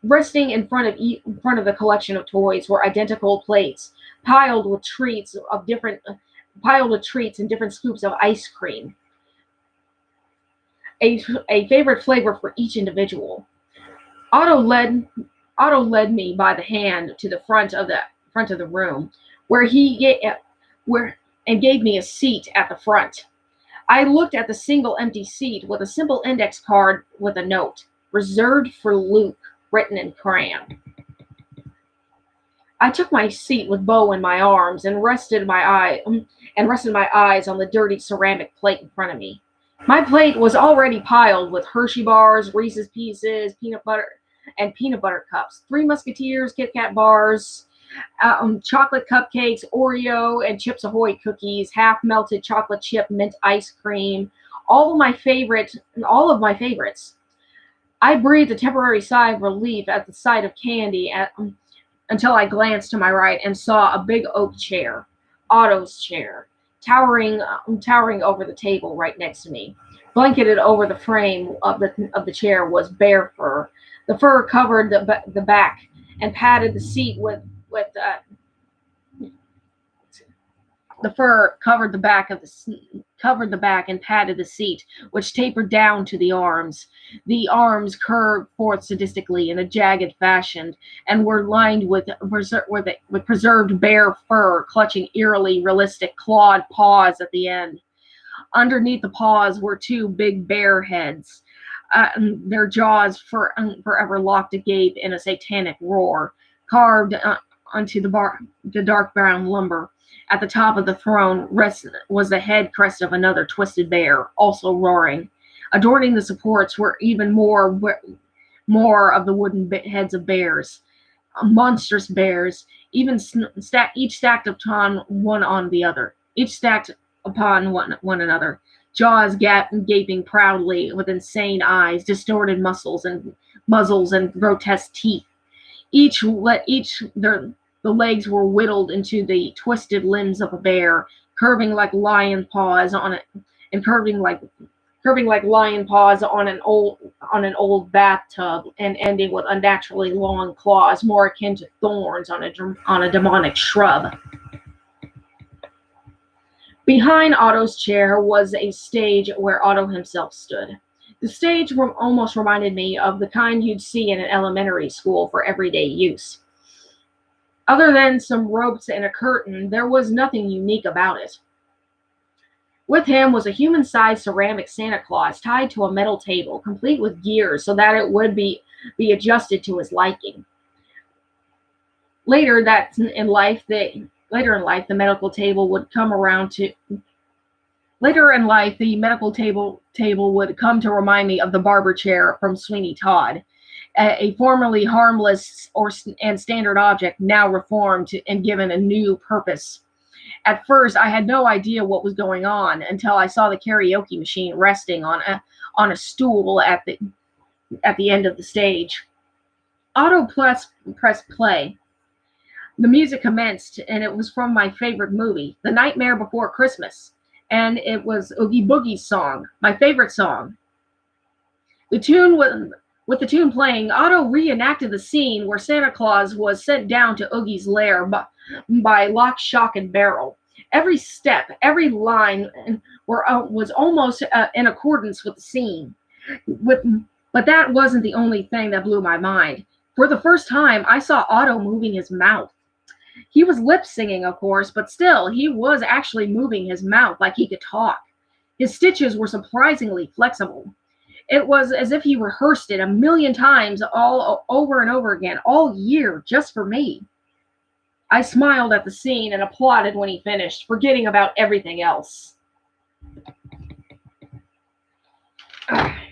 Resting in front of the collection of toys were identical plates, piled with treats and different scoops of ice cream, a favorite flavor for each individual. Otto led Otto led me by the hand to the front of the room, where where and gave me a seat at the front. I looked at the single empty seat with a simple index card with a note, reserved for Luke. written in crayon. I took my seat with Bo in my arms and rested my eyes on the dirty ceramic plate in front of me. My plate was already piled with Hershey bars, Reese's Pieces, peanut butter cups, Three Musketeers, Kit Kat bars, chocolate cupcakes, Oreo and Chips Ahoy cookies, half melted chocolate chip mint ice cream, all of my favorites. I breathed a temporary sigh of relief at the sight of until I glanced to my right and saw a big oak chair, Otto's chair, towering over the table right next to me. Blanketed over the frame of the chair was bear fur. The fur covered the back and padded the seat with the fur covered the back and padded the seat, which tapered down to the arms. The arms curved forth sadistically in a jagged fashion, and were lined with preserved bear fur, clutching eerily realistic clawed paws at the end. Underneath the paws were two big bear heads, their jaws forever locked agape in a satanic roar, carved onto the dark brown lumber. At the top of the throne was the head crest of another twisted bear, also roaring. Adorning the supports were even more of the wooden heads of bears, monstrous bears, each stacked upon one on the other, each stacked upon one another, jaws gaping proudly with insane eyes, distorted muzzles, and grotesque teeth. The legs were whittled into the twisted limbs of a bear, curving like lion paws on it, and curving like lion paws on an old bathtub, and ending with unnaturally long claws, more akin to thorns on a demonic shrub. Behind Otto's chair was a stage where Otto himself stood. The stage almost reminded me of the kind you'd see in an elementary school for everyday use. Other than some ropes and a curtain, there was nothing unique about it. With him was a human-sized ceramic Santa Claus tied to a metal table, complete with gears so that it would be adjusted to his liking. Later in life, the medical table would come around to Later in life, the medical table would come to remind me of the barber chair from Sweeney Todd, a formerly harmless and standard object, now reformed and given a new purpose. At first, I had no idea what was going on until I saw the karaoke machine resting on a stool at the end of the stage. Otto pressed play. The music commenced, and it was from my favorite movie, The Nightmare Before Christmas, and it was Oogie Boogie's song, my favorite song. With the tune playing, Otto reenacted the scene where Santa Claus was sent down to Oogie's lair by lock, shock, and barrel. Every step, every line was almost in accordance with the scene. But that wasn't the only thing that blew my mind. For the first time, I saw Otto moving his mouth. He was lip singing, of course, but still, he was actually moving his mouth like he could talk. His stitches were surprisingly flexible. It was as if he rehearsed it a million times all over and over again, all year, just for me. I smiled at the scene and applauded when he finished, forgetting about everything else. Second.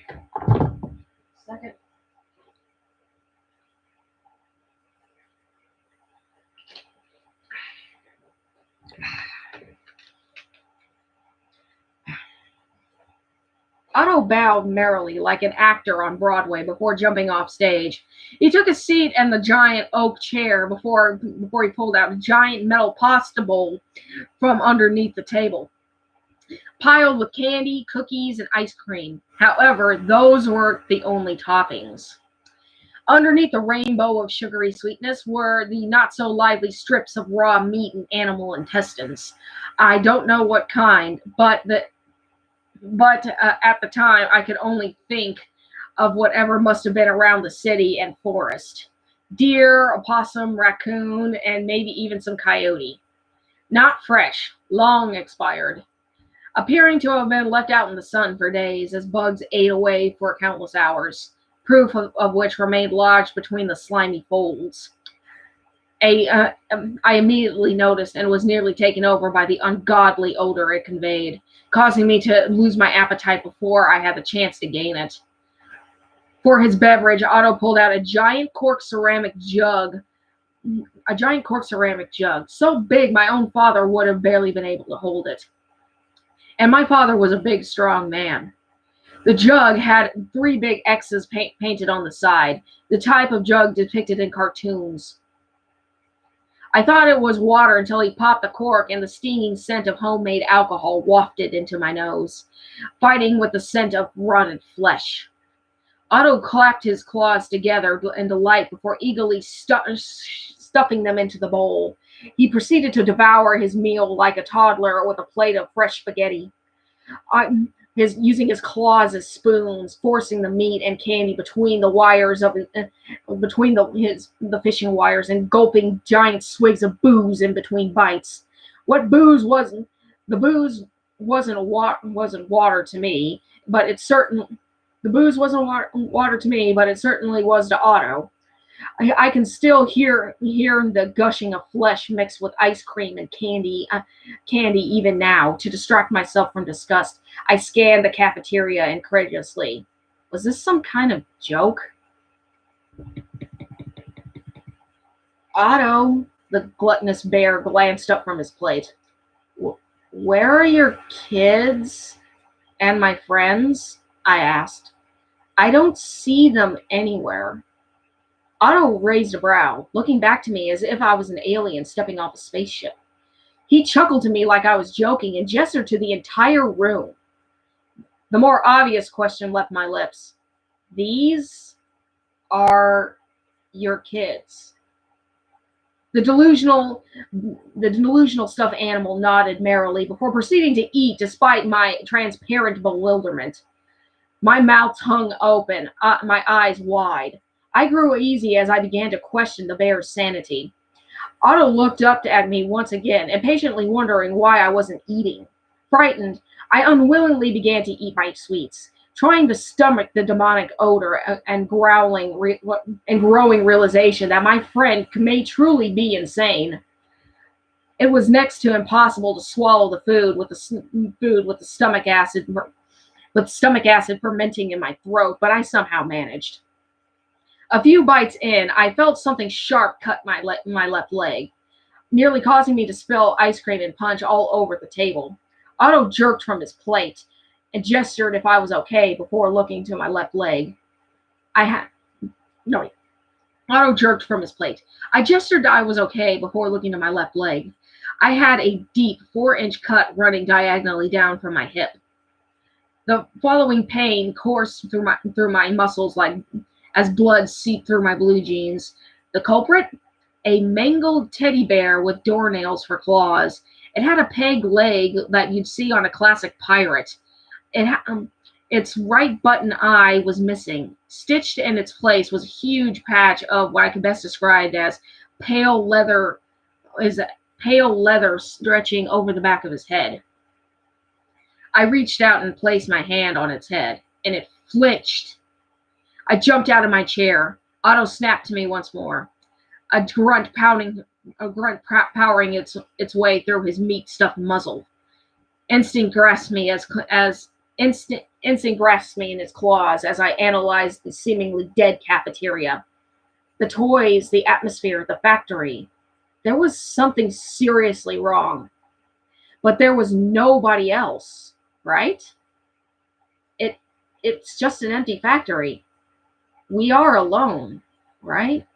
Otto bowed merrily like an actor on Broadway before jumping off stage. He took a seat in the giant oak chair before he pulled out a giant metal pasta bowl from underneath the table, piled with candy, cookies, and ice cream. However, those weren't the only toppings. Underneath the rainbow of sugary sweetness were the not-so-lively strips of raw meat and animal intestines. I don't know what kind, but at the time, I could only think of whatever must have been around the city and forest. Deer, opossum, raccoon, and maybe even some coyote. Not fresh, long expired, appearing to have been left out in the sun for days as bugs ate away for countless hours. proof of which remained lodged between the slimy folds. I immediately noticed and was nearly taken over by the ungodly odor it conveyed, causing me to lose my appetite before I had the chance to gain it. For his beverage, Otto pulled out a giant cork ceramic jug, so big my own father would have barely been able to hold it. And my father was a big, strong man. The jug had three big X's painted on the side, the type of jug depicted in cartoons. I thought it was water until he popped the cork and the stinging scent of homemade alcohol wafted into my nose, fighting with the scent of rotted flesh. Otto clapped his claws together in delight before eagerly stuffing them into the bowl. He proceeded to devour his meal like a toddler with a plate of fresh spaghetti. Using his claws as spoons, forcing the meat and candy between the wires of the fishing wires, and gulping giant swigs of booze in between bites. What booze wasn't? The booze wasn't water to me, but it certain the booze wasn't water to me, but it certainly was to Otto. I can still hear the gushing of flesh mixed with ice cream and candy even now. To distract myself from disgust, I scanned the cafeteria incredulously. Was this some kind of joke? Otto, the gluttonous bear glanced up from his plate. Where are your kids and my friends? I asked. I don't see them anywhere. Otto raised a brow, looking back to me as if I was an alien stepping off a spaceship. He chuckled to me like I was joking and gestured to the entire room. The more obvious question left my lips. These are your kids. The delusional stuffed animal nodded merrily before proceeding to eat despite my transparent bewilderment. My mouth hung open, my eyes wide. I grew easy as I began to question the bear's sanity. Otto looked up at me once again, impatiently wondering why I wasn't eating. Frightened, I unwillingly began to eat my sweets, trying to stomach the demonic odor and growing realization that my friend may truly be insane. It was next to impossible to swallow the food with the stomach acid fermenting in my throat, but I somehow managed. A few bites in, I felt something sharp cut my left leg, nearly causing me to spill ice cream and punch all over the table. Otto jerked from his plate and gestured if I was okay before looking to my left leg. I had no. Otto jerked from his plate. I gestured I was okay before looking to my left leg. I had a deep 4-inch cut running diagonally down from my hip. The following pain coursed through my muscles like as blood seeped through my blue jeans. The culprit? A mangled teddy bear with doornails for claws. It had a peg leg that you'd see on a classic pirate. Its right button eye was missing. Stitched in its place was a huge patch of what I could best describe as pale leather stretching over the back of his head. I reached out and placed my hand on its head, and it flinched. I jumped out of my chair. Otto snapped to me once more. A grunt powering its way through his meat-stuffed muzzle. Instinct grasped me in its claws as I analyzed the seemingly dead cafeteria. The toys, the atmosphere, the factory. There was something seriously wrong. But there was nobody else, right? It's just an empty factory. We are alone, right?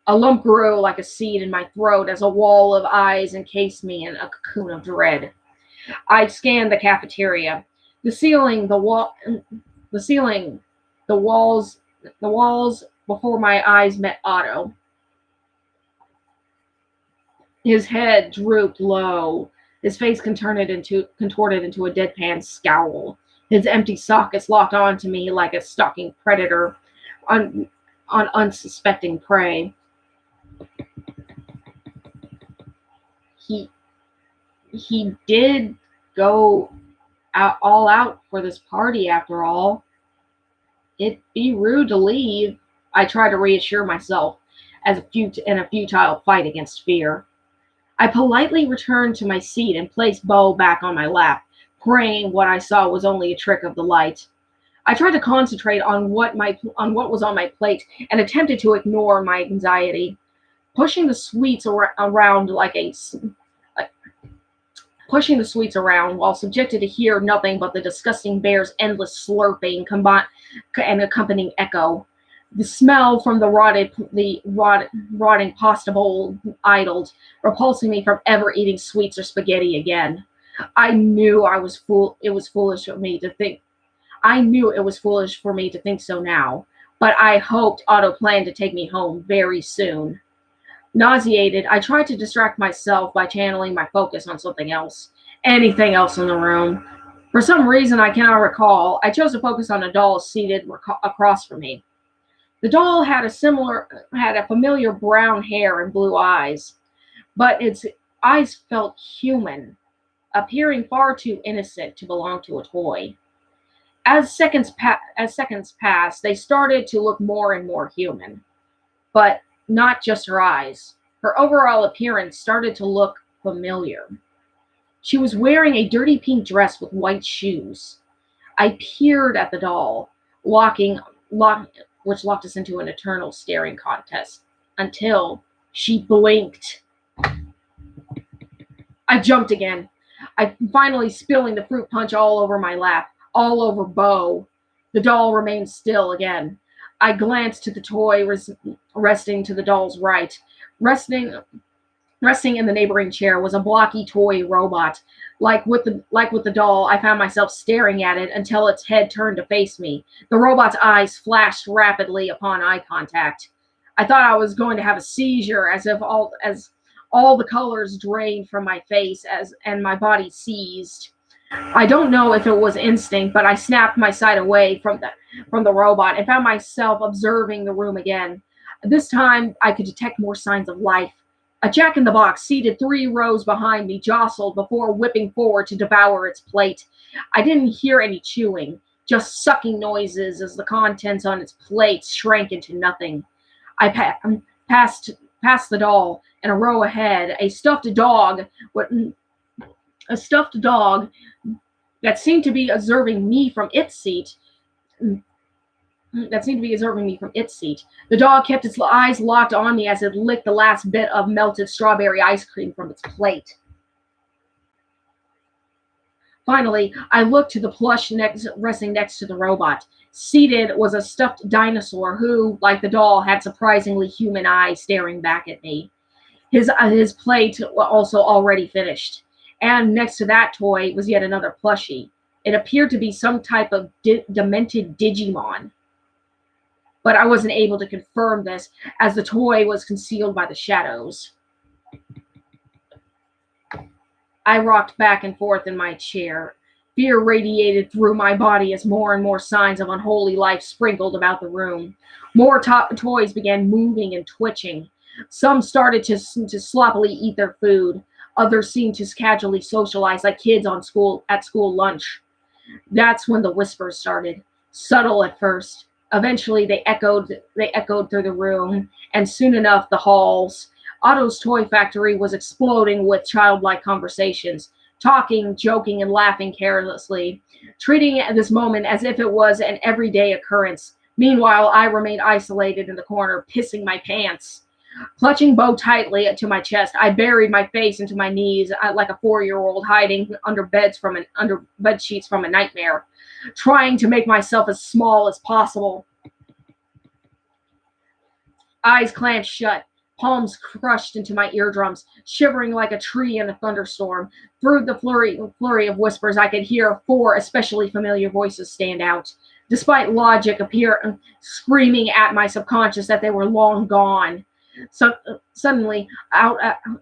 A lump grew like a seed in my throat as a wall of eyes encased me in a cocoon of dread. I scanned the cafeteria. The ceiling, the walls before my eyes met Otto. His head drooped low. His face contorted into a deadpan scowl. His empty sockets locked onto me like a stalking predator on unsuspecting prey. He did go all out for this party after all. It'd be rude to leave, I try to reassure myself in a futile fight against fear. I politely returned to my seat and placed Bo back on my lap, praying what I saw was only a trick of the light. I tried to concentrate on what was on my plate and attempted to ignore my anxiety. Pushing the sweets around like a pushing the sweets around while subjected to hear nothing but the disgusting bear's endless slurping and accompanying echo. The smell from rotting pasta bowl idled, repulsing me from ever eating sweets or spaghetti again. I knew I was fool. It was foolish of me to think. I knew it was foolish for me to think so now, but I hoped Otto planned to take me home very soon. Nauseated, I tried to distract myself by channeling my focus on something else. Anything else in the room. For some reason I cannot recall, I chose to focus on a doll seated across from me. The doll had a familiar brown hair and blue eyes, but its eyes felt human, appearing far too innocent to belong to a toy. As seconds passed, they started to look more and more human. But not just her eyes. Her overall appearance started to look familiar. She was wearing a dirty pink dress with white shoes. I peered at the doll, locking, lock, which locked us into an eternal staring contest, until she blinked. I jumped again. I finally spilling the fruit punch all over my lap, all over Bo. The doll remained still again. I glanced to the toy resting to the doll's right. Resting Resting in the neighboring chair was a blocky toy robot. Like with the doll, I found myself staring at it until its head turned to face me. The robot's eyes flashed rapidly upon eye contact. I thought I was going to have a seizure, as all the colors drained from my face and my body seized. I don't know if it was instinct, but I snapped my sight away from the robot and found myself observing the room again. This time, I could detect more signs of life. A jack-in-the-box seated 3 rows behind me jostled before whipping forward to devour its plate. I didn't hear any chewing, just sucking noises as the contents on its plate shrank into nothing. I past the doll, and a row ahead, a stuffed dog that seemed to be observing me from its seat. The dog kept its eyes locked on me as it licked the last bit of melted strawberry ice cream from its plate. Finally, I looked to the plush resting next to the robot. Seated was a stuffed dinosaur who, like the doll, had surprisingly human eyes staring back at me. His plate was also already finished. And next to that toy was yet another plushie. It appeared to be some type of demented Digimon, but I wasn't able to confirm this as the toy was concealed by the shadows. I rocked back and forth in my chair. Fear radiated through my body as more and more signs of unholy life sprinkled about the room. More toys began moving and twitching. Some started to sloppily eat their food. Others seemed to casually socialize like kids at school lunch. That's when the whispers started, subtle at first. Eventually, they echoed through the room, and soon enough, the halls. Otto's toy factory was exploding with childlike conversations, talking, joking, and laughing carelessly, treating this moment as if it was an everyday occurrence. Meanwhile, I remained isolated in the corner, pissing my pants. Clutching Bo tightly to my chest, I buried my face into my knees like a 4-year-old hiding under bed sheets from a nightmare, trying to make myself as small as possible. Eyes clamped shut, palms crushed into my eardrums, shivering like a tree in a thunderstorm. Through the flurry of whispers, I could hear 4 especially familiar voices stand out, despite logic screaming at my subconscious that they were long gone. So suddenly, out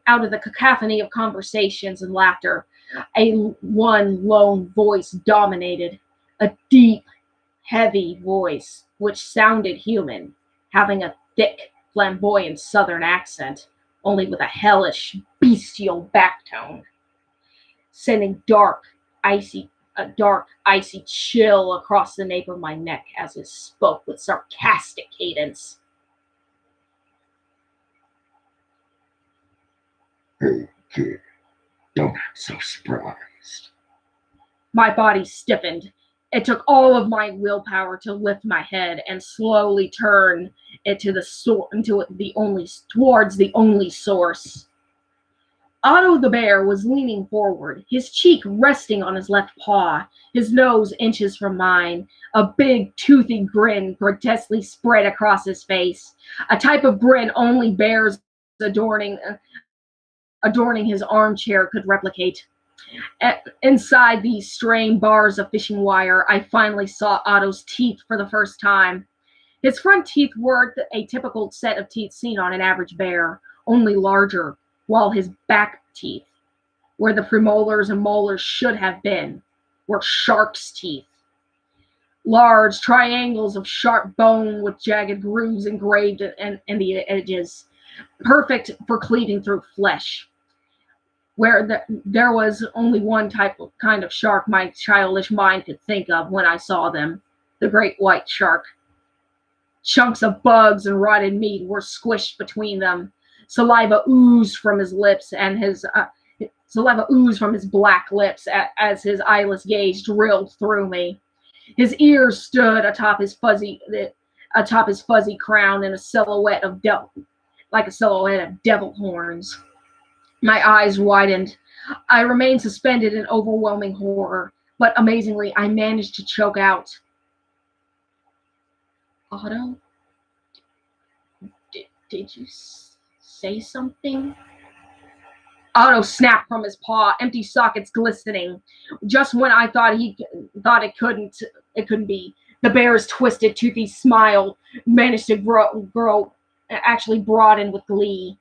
of the cacophony of conversations and laughter, one lone voice dominated. A deep, heavy voice, which sounded human, having a thick, flamboyant southern accent, only with a hellish, bestial backtone, sending a dark, icy chill across the nape of my neck as it spoke with sarcastic cadence. Hey, kid, don't act so surprised. My body stiffened. It took all of my willpower to lift my head and slowly turn it to towards the only source. Otto the bear was leaning forward, his cheek resting on his left paw, his nose inches from mine, a big, toothy grin grotesquely spread across his face, a type of grin only bears adorning his armchair could replicate. Inside these strained bars of fishing wire, I finally saw Otto's teeth for the first time. His front teeth weren't a typical set of teeth seen on an average bear, only larger, while his back teeth, where the premolars and molars should have been, were shark's teeth. Large triangles of sharp bone with jagged grooves engraved in the edges, perfect for cleaving through flesh. There was only one kind of shark my childish mind could think of when I saw them, the great white shark. Chunks of bugs and rotted meat were squished between them. Saliva oozed from his lips and his saliva oozed from his black lips as his eyeless gaze drilled through me. His ears stood atop his fuzzy crown in a silhouette of devil horns. My eyes widened. I remained suspended in overwhelming horror, but amazingly, I managed to choke out. Otto, did you say something? Otto snapped from his paw, empty sockets glistening. Just when I thought it couldn't be. The bear's twisted, toothy smile managed to actually broaden with glee.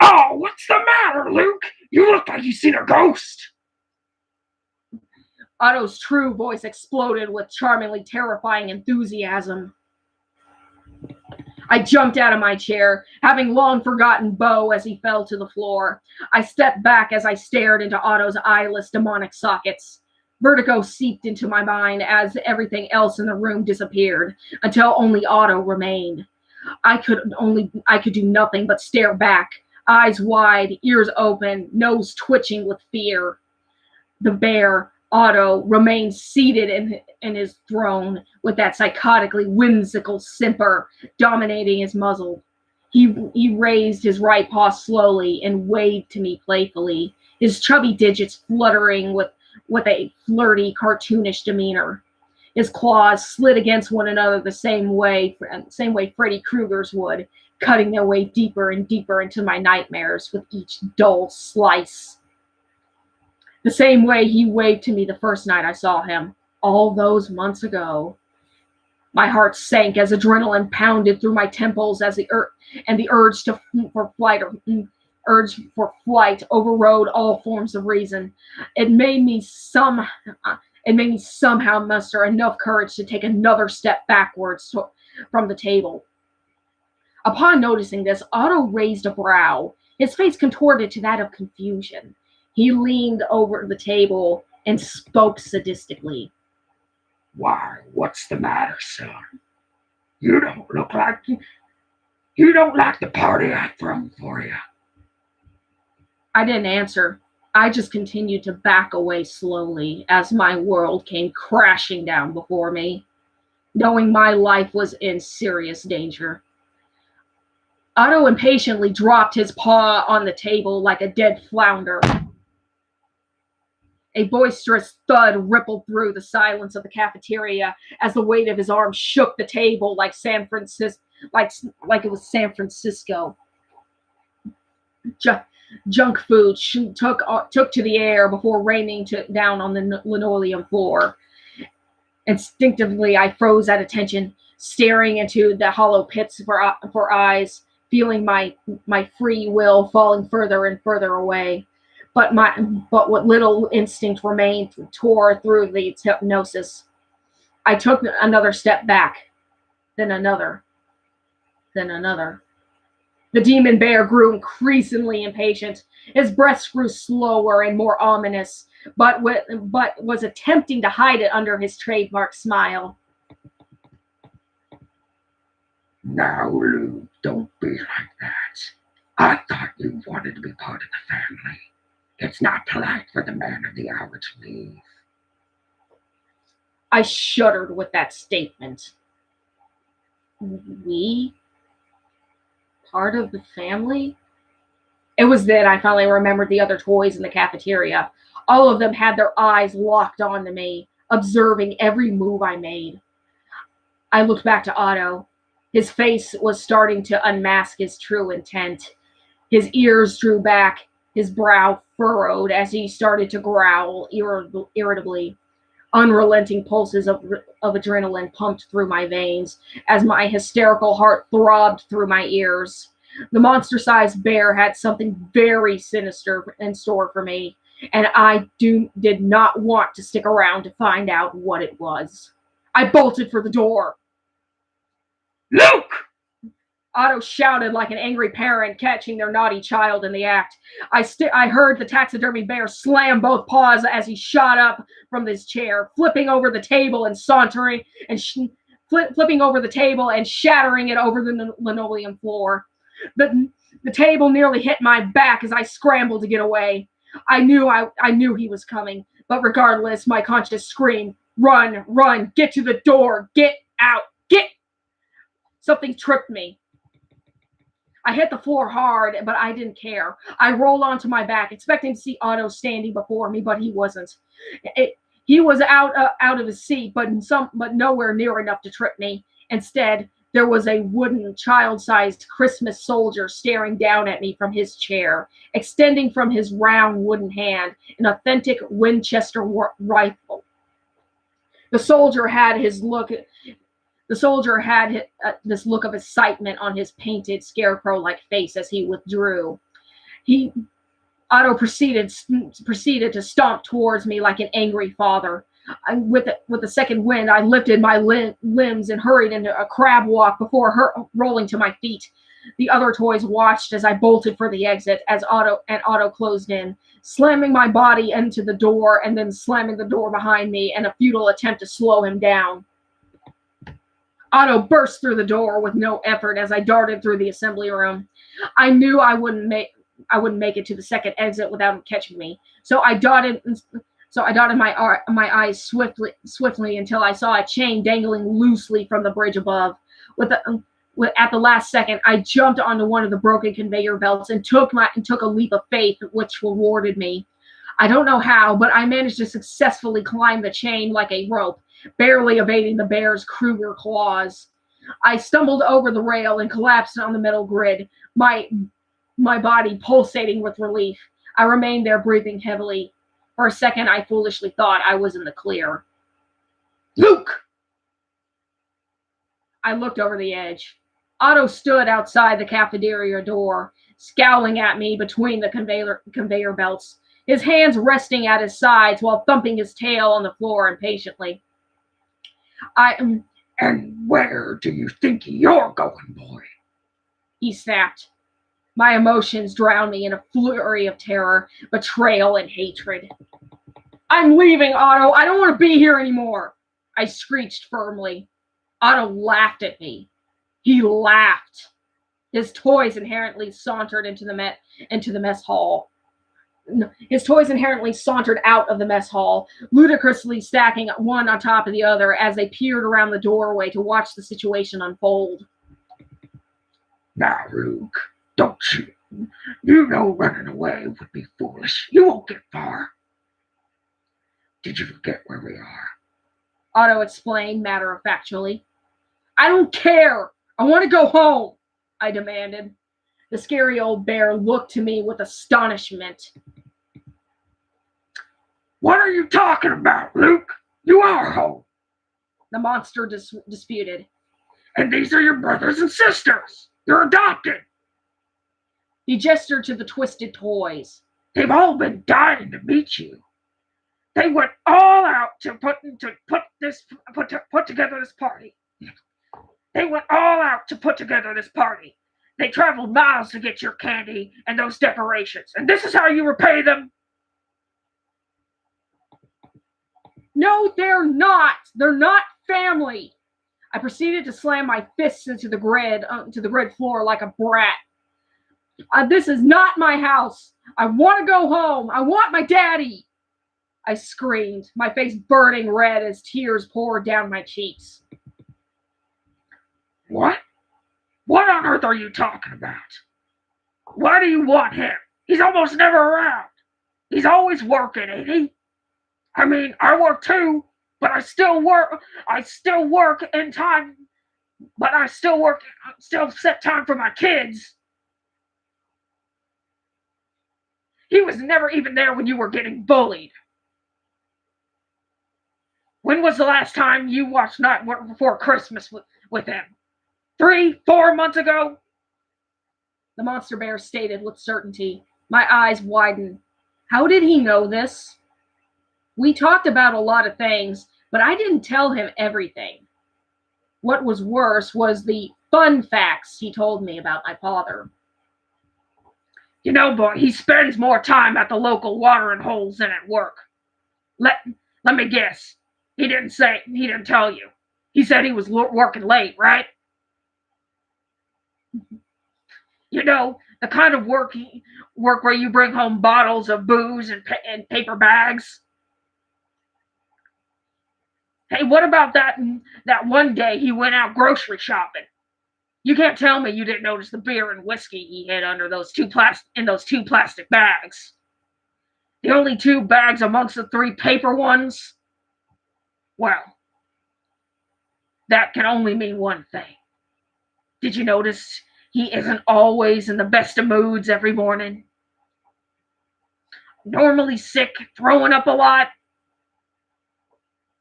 Oh, what's the matter, Luke? You look like you've seen a ghost. Otto's true voice exploded with charmingly terrifying enthusiasm. I jumped out of my chair, having long forgotten Bo as he fell to the floor. I stepped back as I stared into Otto's eyeless demonic sockets. Vertigo seeped into my mind as everything else in the room disappeared, until only Otto remained. I could do nothing but stare back, eyes wide, ears open, nose twitching with fear. The bear, Otto, remained seated in his throne with that psychotically whimsical simper dominating his muzzle. He raised his right paw slowly and waved to me playfully, his chubby digits fluttering with a flirty, cartoonish demeanor. His claws slid against one another the same way Freddy Krueger's would, cutting their way deeper and deeper into my nightmares with each dull slice. The same way he waved to me the first night I saw him, all those months ago. My heart sank as adrenaline pounded through my temples as the urge for flight overrode all forms of reason. It made me somehow muster enough courage to take another step backwards from the table. Upon noticing this, Otto raised a brow, his face contorted to that of confusion. He leaned over the table and spoke sadistically. Why, what's the matter, son? You don't like the party I thrown for you. I didn't answer. I just continued to back away slowly as my world came crashing down before me, knowing my life was in serious danger. Otto impatiently dropped his paw on the table like a dead flounder. A boisterous thud rippled through the silence of the cafeteria as the weight of his arm shook the table like it was San Francisco. Junk food took to the air before raining down on the linoleum floor. Instinctively, I froze at attention, staring into the hollow pits for eyes, feeling my free will falling further and further away. But what little instinct remained tore through the hypnosis. I took another step back, then another, then another. The demon bear grew increasingly impatient. His breaths grew slower and more ominous, but was attempting to hide it under his trademark smile. Now, Lou, don't be like that. I thought you wanted to be part of the family. It's not polite for the man of the hour to leave. I shuddered with that statement. We? Part of the family? It was then I finally remembered the other toys in the cafeteria. All of them had their eyes locked onto me, observing every move I made. I looked back to Otto. His face was starting to unmask his true intent. His ears drew back, his brow furrowed as he started to growl irritably. Unrelenting pulses of adrenaline pumped through my veins as my hysterical heart throbbed through my ears. The monster sized bear had something very sinister in store for me, and did not want to stick around to find out what it was. I bolted for the door. Luke! Otto shouted like an angry parent catching their naughty child in the act. I heard the taxidermy bear slam both paws as he shot up from his chair, flipping over the table and flipping over the table and shattering it over the linoleum floor. The table nearly hit my back as I scrambled to get away. I knew he was coming, but regardless, my conscience screamed, "Run, run, get to the door, get out, get!" Something tripped me. I hit the floor hard, but I didn't care. I rolled onto my back, expecting to see Otto standing before me, but he wasn't. He was out of his seat, but nowhere near enough to trip me. Instead, there was a wooden, child-sized Christmas soldier staring down at me from his chair, extending from his round wooden hand an authentic Winchester rifle. The soldier had his look The soldier had this look of excitement on his painted scarecrow-like face as he withdrew. Otto proceeded to stomp towards me like an angry father. With the second wind, I lifted my limbs and hurried into a crab walk before rolling to my feet. The other toys watched as I bolted for the exit as Otto closed in, slamming my body into the door and then slamming the door behind me in a futile attempt to slow him down. Otto burst through the door with no effort as I darted through the assembly room. I knew I wouldn't make it to the second exit without him catching me. So I dotted my eyes swiftly until I saw a chain dangling loosely from the bridge above. At the last second, I jumped onto one of the broken conveyor belts and took a leap of faith, which rewarded me. I don't know how, but I managed to successfully climb the chain like a rope, barely evading the bear's Kruger claws. I stumbled over the rail and collapsed on the metal grid, my body pulsating with relief. I remained there breathing heavily. For a second, I foolishly thought I was in the clear. Luke! I looked over the edge. Otto stood outside the cafeteria door, scowling at me between the conveyor belts, his hands resting at his sides while thumping his tail on the floor impatiently. And where do you think you're going, boy? He snapped. My emotions drowned me in a flurry of terror, betrayal, and hatred. "I'm leaving, Otto. I don't want to be here anymore," I screeched firmly. Otto laughed at me. He laughed. His toys inherently sauntered into the mess hall. His toys inherently sauntered out of the mess hall, ludicrously stacking one on top of the other as they peered around the doorway to watch the situation unfold. Now, Luke, don't you? You know running away would be foolish. You won't get far. Did you forget where we are? Otto explained matter-of-factually. "I don't care. I want to go home," I demanded. The scary old bear looked to me with astonishment. What are you talking about, Luke? You are home. The monster disputed. And these are your brothers and sisters. You're adopted. He gestured to the twisted toys. They've all been dying to meet you. They went all out to put together this party. They went all out to put together this party. They traveled miles to get your candy and those decorations, and this is how you repay them? No, they're not. They're not family. I proceeded to slam my fists into the grid floor like a brat. This is not my house. I want to go home. I want my daddy. I screamed, my face burning red as tears poured down my cheeks. What? What on earth are you talking about? Why do you want him? He's almost never around. He's always working, ain't he? I mean, I work too, but I still work. I still work in time, but I still set time for my kids. He was never even there when you were getting bullied. When was the last time you watched Nightmare Before Christmas with him? 3, 4 months ago? The monster bear stated with certainty. My eyes widened. How did he know this? We talked about a lot of things, but I didn't tell him everything. What was worse was the fun facts he told me about my father. You know, boy, he spends more time at the local watering holes than at work. Let me guess. He didn't tell you. He said he was working late, right? You know, the kind of work where you bring home bottles of booze and paper bags. Hey, what about that one day he went out grocery shopping? You can't tell me you didn't notice the beer and whiskey he hid under those two plastic bags. The only 2 bags amongst the 3 paper ones. Well, that can only mean one thing. Did you notice he isn't always in the best of moods every morning? Normally sick, throwing up a lot.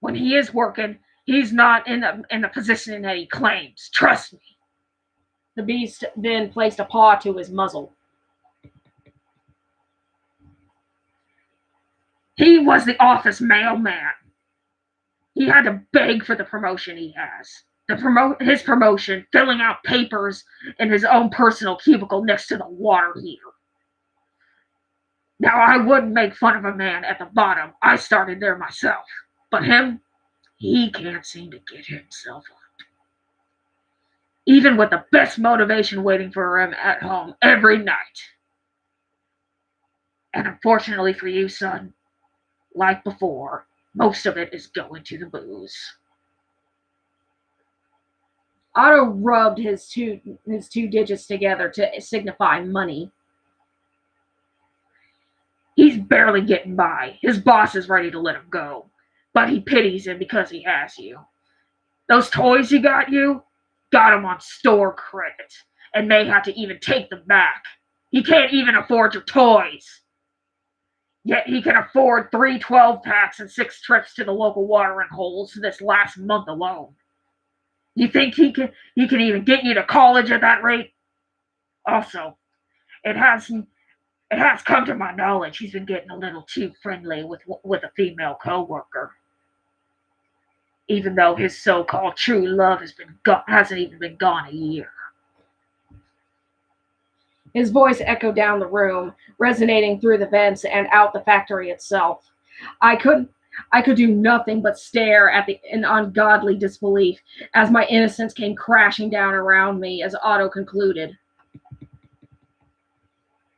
When he is working, he's not in the position that he claims. Trust me. The beast then placed a paw to his muzzle. He was the office mailman. He had to beg for the promotion he has. His promotion, filling out papers in his own personal cubicle next to the water heater. Now, I wouldn't make fun of a man at the bottom. I started there myself. But him, he can't seem to get himself up. Even with the best motivation waiting for him at home every night. And unfortunately for you, son, like before, most of it is going to the booze. Otto rubbed his two digits together to signify money. He's barely getting by. His boss is ready to let him go, but he pities him because he has you. Those toys he got him on store credit, and may have to even take them back. He can't even afford your toys. Yet he can afford 3 12-packs and 6 trips to the local watering holes this last month alone. You think he can even get you to college at that rate? Also, it has come to my knowledge he's been getting a little too friendly with a female coworker. Even though his so-called true love hasn't even been gone a year. His voice echoed down the room, resonating through the vents and out the factory itself. I could do nothing but stare in ungodly disbelief as my innocence came crashing down around me as Otto concluded.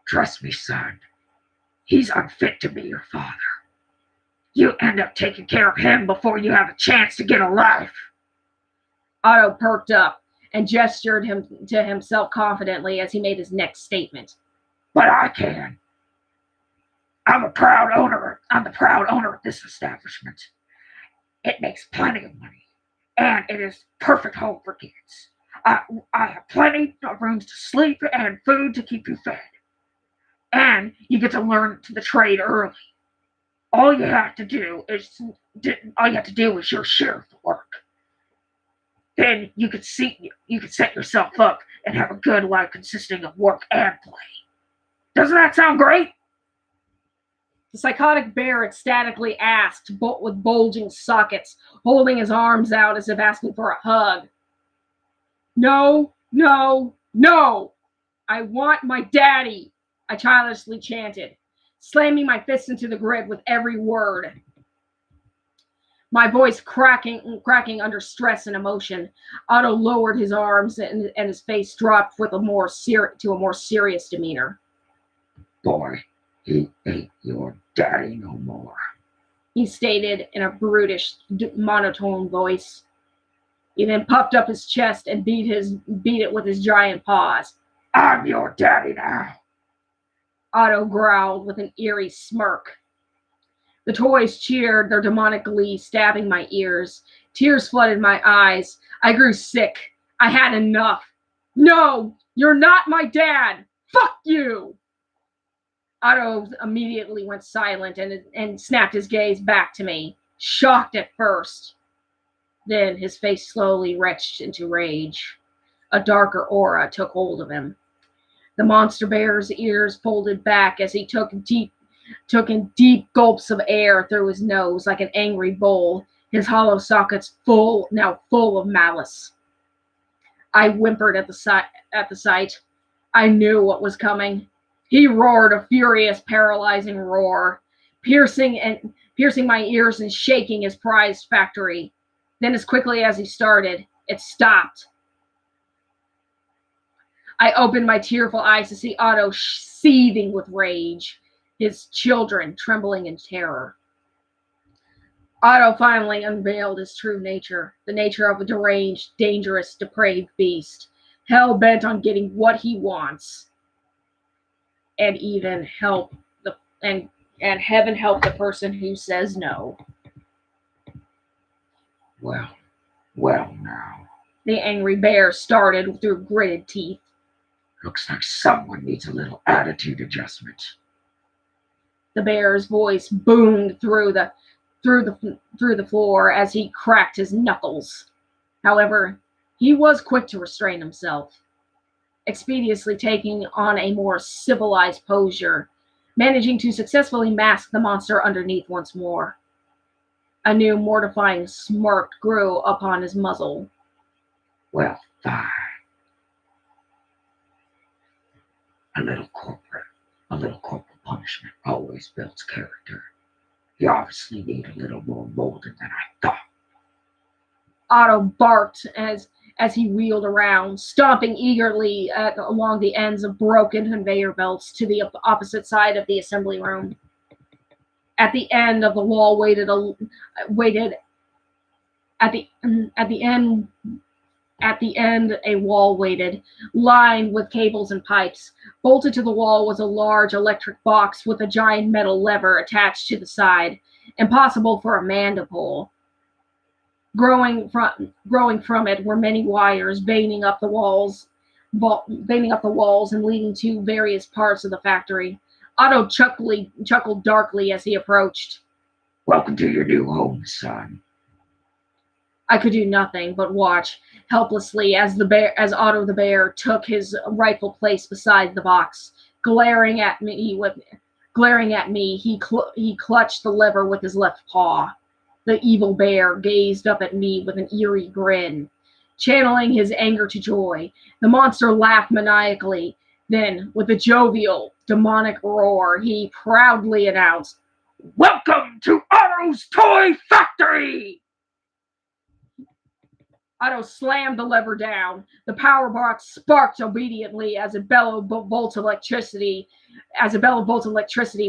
Trust me, son. He's unfit to be your father. You end up taking care of him before you have a chance to get a life. Otto perked up and gestured to himself confidently as he made his next statement. But I can. I'm the proud owner of this establishment. It makes plenty of money, and it is a perfect home for kids. I have plenty of rooms to sleep and food to keep you fed. And you get to learn the trade early. All you have to do is your share of the work. Then you could set yourself up and have a good life consisting of work and play. Doesn't that sound great? The psychotic bear ecstatically asked, with bulging sockets, holding his arms out as if asking for a hug. No, no, no! I want my daddy, I childishly chanted, slamming my fist into the grid with every word, my voice cracking under stress and emotion. Otto lowered his arms and his face dropped with to a more serious demeanor. Boy, he ain't your daddy no more, he stated in a brutish, monotone voice. He then puffed up his chest and beat it with his giant paws. I'm your daddy now, Otto growled with an eerie smirk. The toys cheered their demonic glee, stabbing my ears. Tears flooded my eyes. I grew sick. I had enough. No, you're not my dad. Fuck you. Otto immediately went silent and snapped his gaze back to me, shocked at first. Then his face slowly retched into rage. A darker aura took hold of him. The monster bear's ears folded back as he took in deep gulps of air through his nose like an angry bull, his hollow sockets now full of malice. I whimpered at the sight. I knew what was coming. He roared a furious, paralyzing roar, piercing my ears and shaking his prized factory. Then, as quickly as he started, it stopped. I opened my tearful eyes to see Otto seething with rage, his children trembling in terror. Otto finally unveiled his true nature, the nature of a deranged, dangerous, depraved beast, hell-bent on getting what he wants. And even and heaven help the person who says no. Well now. The angry bear started through gritted teeth. Looks like someone needs a little attitude adjustment. The bear's voice boomed through the floor as he cracked his knuckles. However, he was quick to restrain himself, expeditiously taking on a more civilized posture, managing to successfully mask the monster underneath once more. A new mortifying smirk grew upon his muzzle. Well, fine. A little corporal punishment always builds character. You obviously need a little more molding than I thought. Otto barked as he wheeled around, stomping eagerly along the ends of broken conveyor belts to the opposite side of the assembly room. At the end of the wall waited a wall waited, lined with cables and pipes. Bolted to the wall was a large electric box with a giant metal lever attached to the side, impossible for a man to pull. Growing from it were many wires veining up the walls and leading to various parts of the factory. Otto chuckled darkly as he approached. Welcome to your new home, son. I could do nothing but watch helplessly as Otto the bear took his rightful place beside the box, glaring at me. He clutched the lever with his left paw. The evil bear gazed up at me with an eerie grin, channeling his anger to joy. The monster laughed maniacally. Then, with a jovial, demonic roar, he proudly announced, "Welcome to Otto's Toy Factory!" Otto slammed the lever down. The power box sparked obediently as a bell of bolt electricity,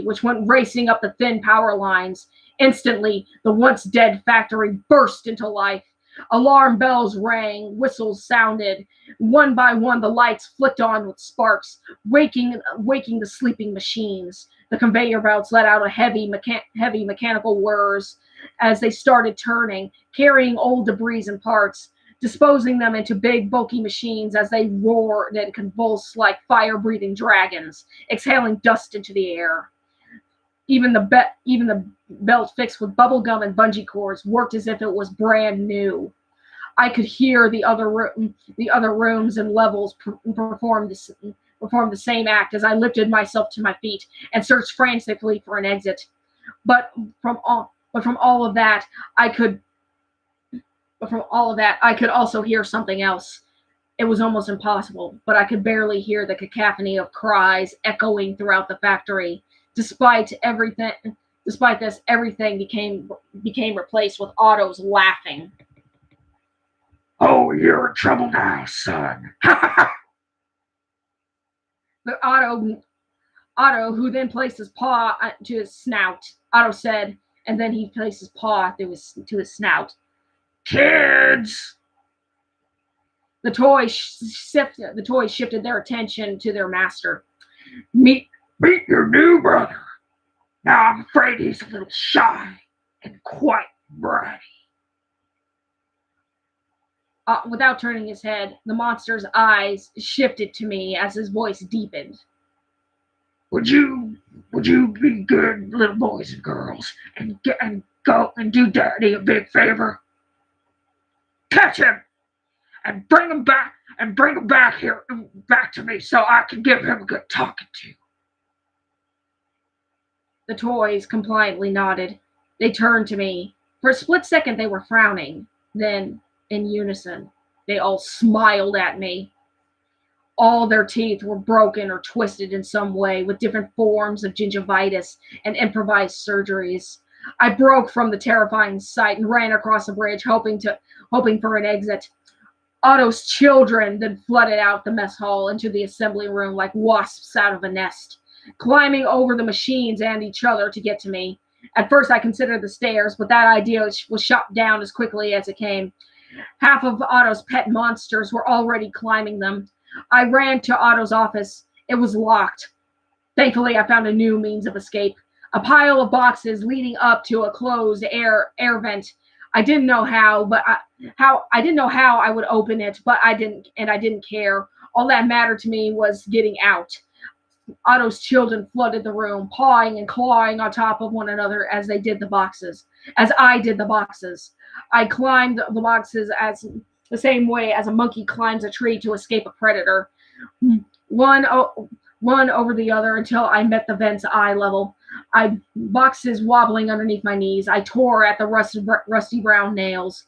which went racing up the thin power lines. Instantly, the once dead factory burst into life. Alarm bells rang, whistles sounded. One by one, the lights flicked on with sparks, waking the sleeping machines. The conveyor belts let out a heavy mechanical whirs as they started turning, carrying old debris and parts, disposing them into big, bulky machines as they roared and convulsed like fire-breathing dragons, exhaling dust into the air. Even the belt fixed with bubble gum and bungee cords worked as if it was brand new. I could hear the other rooms and levels perform the same act as I lifted myself to my feet and searched frantically for an exit. But from all of that, I could also hear something else. It was almost impossible, but I could barely hear the cacophony of cries echoing throughout the factory. Despite everything, despite this, everything became replaced with Otto's laughing. Oh, you're in trouble now, son. But Otto, who then placed his paw to his snout. Otto said, and then he placed his paw to his snout. Kids! The toys shifted their attention to their master. Meet your new brother. Now I'm afraid he's a little shy and quite bratty. Without turning his head, the monster's eyes shifted to me as his voice deepened. Would you be good little boys and girls and go and do Daddy a big favor? Catch him and bring him back here back to me so I can give him a good talking to. The toys compliantly nodded. They turned to me. For a split second, they were frowning. Then, in unison, they all smiled at me. All their teeth were broken or twisted in some way, with different forms of gingivitis and improvised surgeries. I broke from the terrifying sight and ran across the bridge, hoping for an exit. Otto's children then flooded out the mess hall into the assembly room like wasps out of a nest, climbing over the machines and each other to get to me. At first, I considered the stairs, but that idea was shot down as quickly as it came. Half of Otto's pet monsters were already climbing them. I ran to Otto's office. It was locked. Thankfully, I found a new means of escape. A pile of boxes leading up to a closed air vent. I didn't know how, I would open it, but I didn't care. All that mattered to me was getting out. Otto's children flooded the room, pawing and clawing on top of one another as I did the boxes. I climbed the boxes as the same way as a monkey climbs a tree to escape a predator. One over the other until I met the vent's eye level. Boxes wobbling underneath my knees. I tore at the rusty brown nails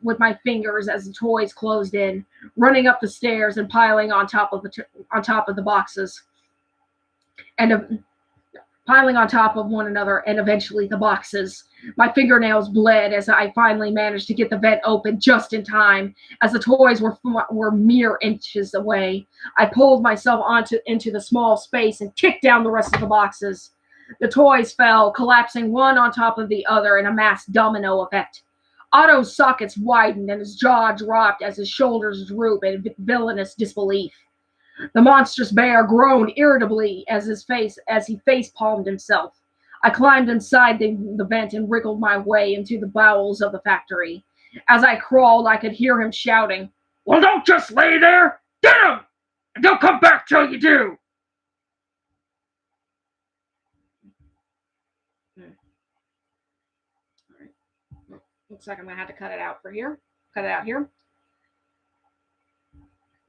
with my fingers as the toys closed in, running up the stairs and piling on top of the boxes, and piling on top of one another, and eventually the boxes. My fingernails bled as I finally managed to get the vent open just in time, as the toys were mere inches away. I pulled myself into the small space and kicked down the rest of the boxes. The toys fell, collapsing one on top of the other in a mass domino effect. Otto's sockets widened and his jaw dropped as his shoulders drooped in villainous disbelief. The monstrous bear groaned irritably as he face palmed himself. I climbed inside the vent and wriggled my way into the bowels of the factory. As I crawled, I could hear him shouting, "Well, don't just lay there! Get him! And don't come back till you do!" All right. Looks like I'm going to have to cut it out here. Okay.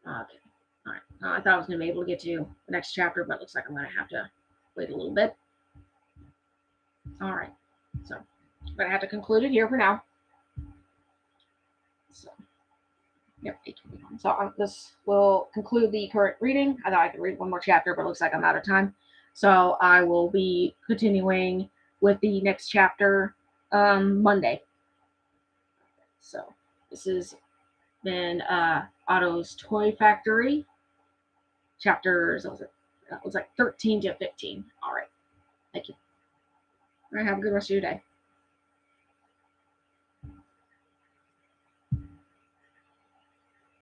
All right. I thought I was going to be able to get to the next chapter, but it looks like I'm going to have to wait a little bit. All right. So I'm going to have to conclude it here for now. So, yep. So this will conclude the current reading. I thought I could read one more chapter, but it looks like I'm out of time. So I will be continuing with the next chapter Monday. So this has been Otto's Toy Factory. Chapters, it was like 13 to 15. All right. Thank you. All right. Have a good rest of your day.